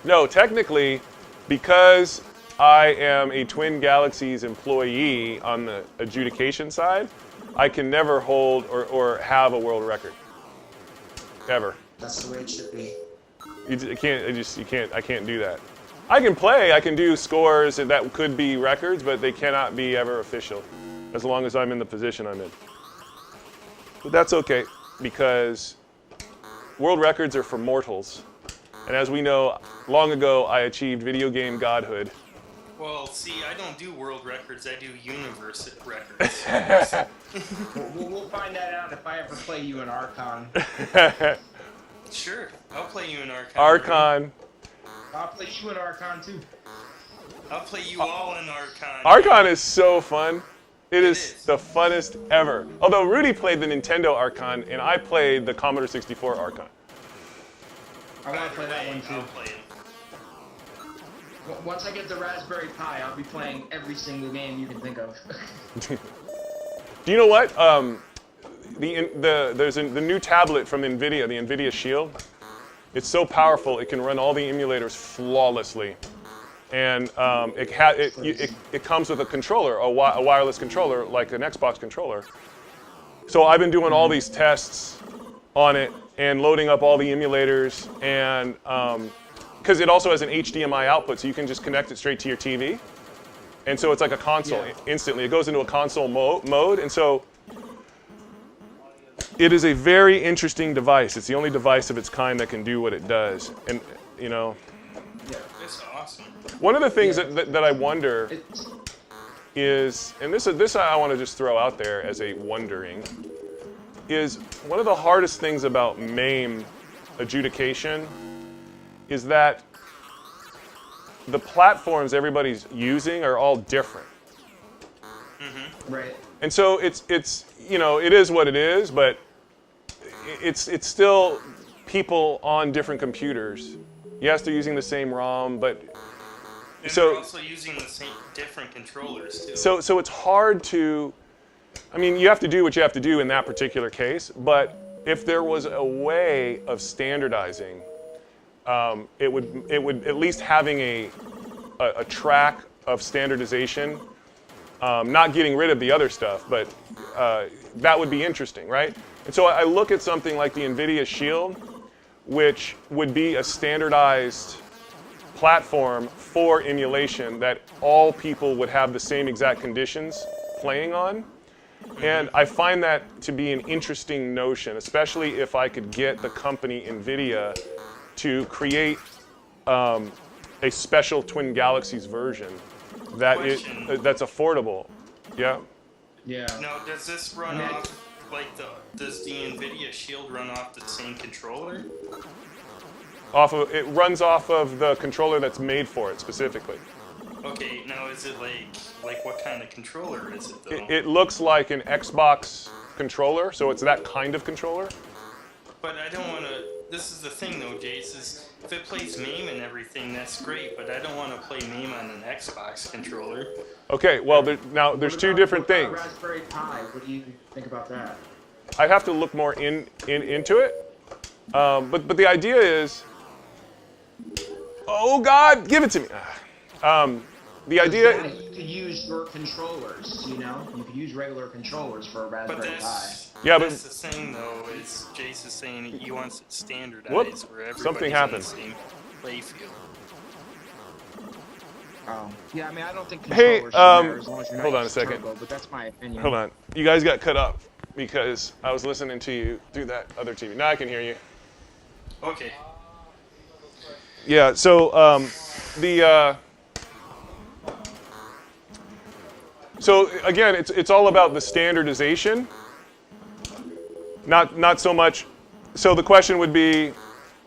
No, technically, because I am a Twin Galaxies employee on the adjudication side, I can never hold or have a world record. Ever. That's the way it should be. You can't. I can't do that. I can play. I can do scores that could be records, but they cannot be ever official, as long as I'm in the position I'm in. But that's okay because world records are for mortals, and as we know, long ago I achieved video game godhood. Well, see, I don't do world records. I do universe records. We'll find that out if I ever play you in Archon. Sure, I'll play you in Archon. Archon. I'll play you in Archon too. I'll play you all in Archon. Archon is so fun. It is the funnest ever. Although Rudy played the Nintendo Archon and I played the Commodore 64 Archon. I want to play that one I'll too. play it. Once I get the Raspberry Pi, I'll be playing every single game you can think of. Do you know what? There's the new tablet from NVIDIA, the NVIDIA Shield. It's so powerful, it can run all the emulators flawlessly. And it comes with a controller, a wireless controller, like an Xbox controller. So I've been doing all these tests on it and loading up all the emulators, and because it also has an HDMI output, so you can just connect it straight to your TV. And so it's like a console instantly. It goes into a console mode, and so it is a very interesting device. It's the only device of its kind that can do what it does. And, you know, It's awesome. one of the things that I wonder is, and this I want to just throw out there as a wondering, is one of the hardest things about MAME adjudication is that the platforms everybody's using are all different. Right. And so it's you know, it is what it is, but it's still people on different computers. Yes, they're using the same ROM, but And so they're also using the same different controllers too. so it's hard to, I mean, you have to do what you have to do in that particular case, but if there was a way of standardizing, it would at least having a track of standardization, not getting rid of the other stuff, but that would be interesting, right? And so I look at something like the NVIDIA Shield, which would be a standardized platform for emulation that all people would have the same exact conditions playing on. And I find that to be an interesting notion, especially if I could get the company NVIDIA to create a special Twin Galaxies version that's affordable. Yeah. Yeah. Now, does this run off does the NVIDIA Shield run off the same controller? It runs off of the controller that's made for it specifically. Okay, now is it like what kind of controller is it though? It looks like an Xbox controller, so it's that kind of controller. But I don't want to. This is the thing though, Jace. Is if it plays MAME and everything, that's great. But I don't want to play MAME on an Xbox controller. Okay, well, there's two different things. Raspberry Pi. What do you think about that? I'd have to look more into it. But the idea is, oh God, give it to me. The idea. You could use your controllers. You know, you could use regular controllers for a Raspberry Pi. Yeah, but that's the thing though. Is Jace is saying he wants it standardized Whoop, where everybody's something on happened. the same play field. Oh, yeah. I mean, I don't think Hey, controllers should matter as long as you're not hold on a using second. turbo, but that's my opinion. Hold on. You guys got cut off because I was listening to you through that other TV. Now I can hear you. Okay. Yeah. So so again, it's all about the standardization. Not so much. So the question would be,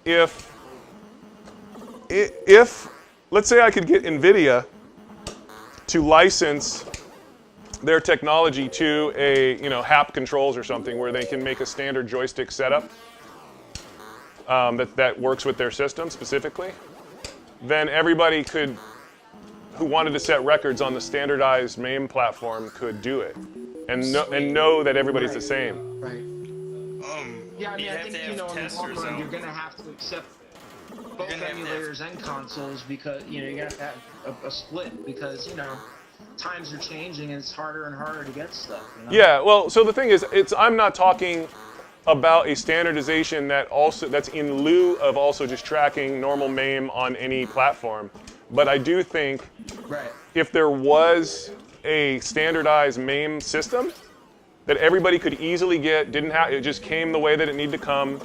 if let's say I could get NVIDIA to license their technology to a HAP controls or something where they can make a standard joystick setup that works with their system specifically, then everybody who wanted to set records on the standardized MAME platform could do it, and know that everybody's the same. Right. Yeah, I mean, I think, in the long run, you're going to have to accept both emulators and consoles because, you're going to have a split because, times are changing and it's harder and harder to get stuff. Yeah, well, so the thing is, I'm not talking about a standardization that's in lieu of also just tracking normal MAME on any platform. But I do think if there was a standardized MAME system that everybody could easily get, it just came the way that it needed to come,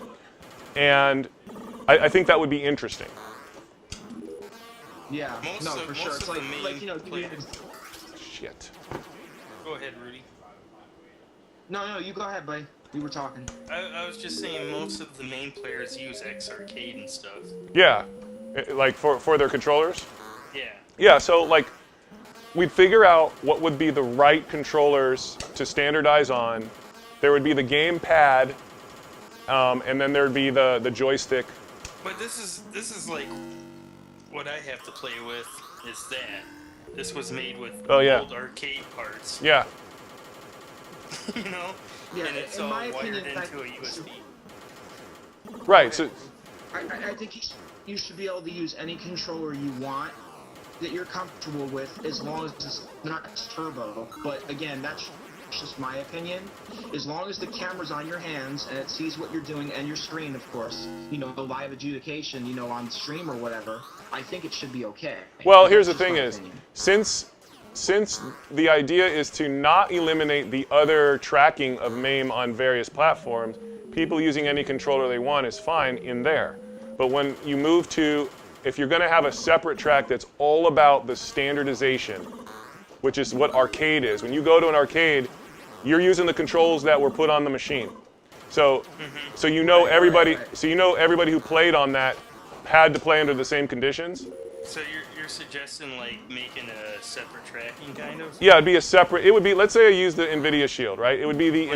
and I think that would be interesting. Yeah, for sure. It's like Shit. Go ahead, Rudy. No, you go ahead, buddy. We were talking. I was just saying most of the main players use X Arcade and stuff. Yeah, like for their controllers? Yeah. Yeah, so like we'd figure out what would be the right controllers to standardize on. There would be the game pad, and then there'd be the joystick. But this is like what I have to play with is that. This was made with old arcade parts. Yeah. Yeah, and it's in all my wired opinion, into a USB. Right. So I think you should be able to use any controller you want that you're comfortable with, as long as it's not turbo. But again, that's just my opinion. As long as the camera's on your hands and it sees what you're doing and your screen, of course, live adjudication, on stream or whatever, I think it should be okay. Well, here's the thing is, since the idea is to not eliminate the other tracking of MAME on various platforms, people using any controller they want is fine in there. But when you move to, if you're going to have a separate track that's all about the standardization, which is what arcade is. When you go to an arcade, you're using the controls that were put on the machine. So everybody who played on that had to play under the same conditions. So you're suggesting like making a separate tracking kind of? Yeah, it'd be a separate. It would be, let's say I use the NVIDIA Shield, right? It would be the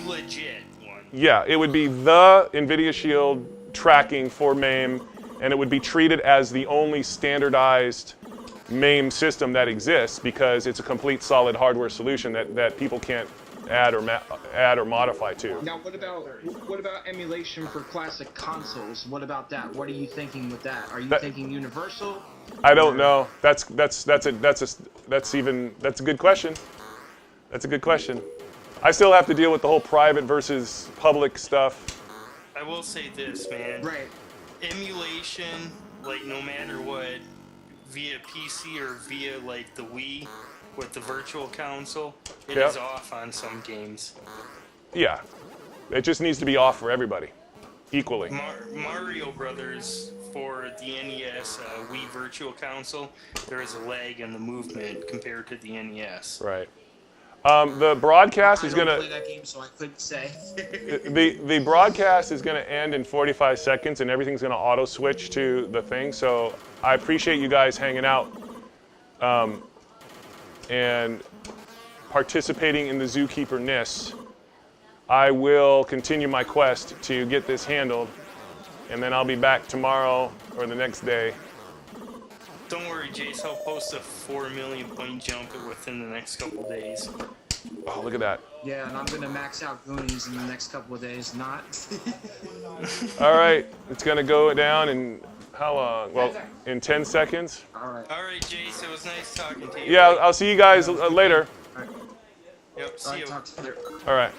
legit one. Yeah, it would be the NVIDIA Shield tracking for MAME, and it would be treated as the only standardized MAME system that exists because it's a complete solid hardware solution that people can't add or modify to. Now, what about emulation for classic consoles? What about that? What are you thinking with that? Are you thinking universal? I don't know. That's a good question. That's a good question. I still have to deal with the whole private versus public stuff. I will say this, man. Right. Emulation, like no matter what, via PC or via like the Wii with the virtual console, it is off on some games. Yeah. It just needs to be off for everybody, equally. Mario Brothers for the NES Wii Virtual Console, there is a lag in the movement compared to the NES. Right. The broadcast is gonna. I don't play that game, so I couldn't say. the broadcast is gonna end in 45 seconds, and everything's gonna auto switch to the thing. So I appreciate you guys hanging out and participating in the Zookeeper-ness. I will continue my quest to get this handled, and then I'll be back tomorrow or the next day. Don't worry, Jace. I'll post a 4 million point jump within the next couple days. Oh, look at that. Yeah, and I'm going to max out Goonies in the next couple of days. Not. All right. It's going to go down in how long? Well, in 10 seconds. All right. All right, Jace. It was nice talking to you. Yeah, I'll see you guys later. All right. Yep, see you. Talk to you later. All right.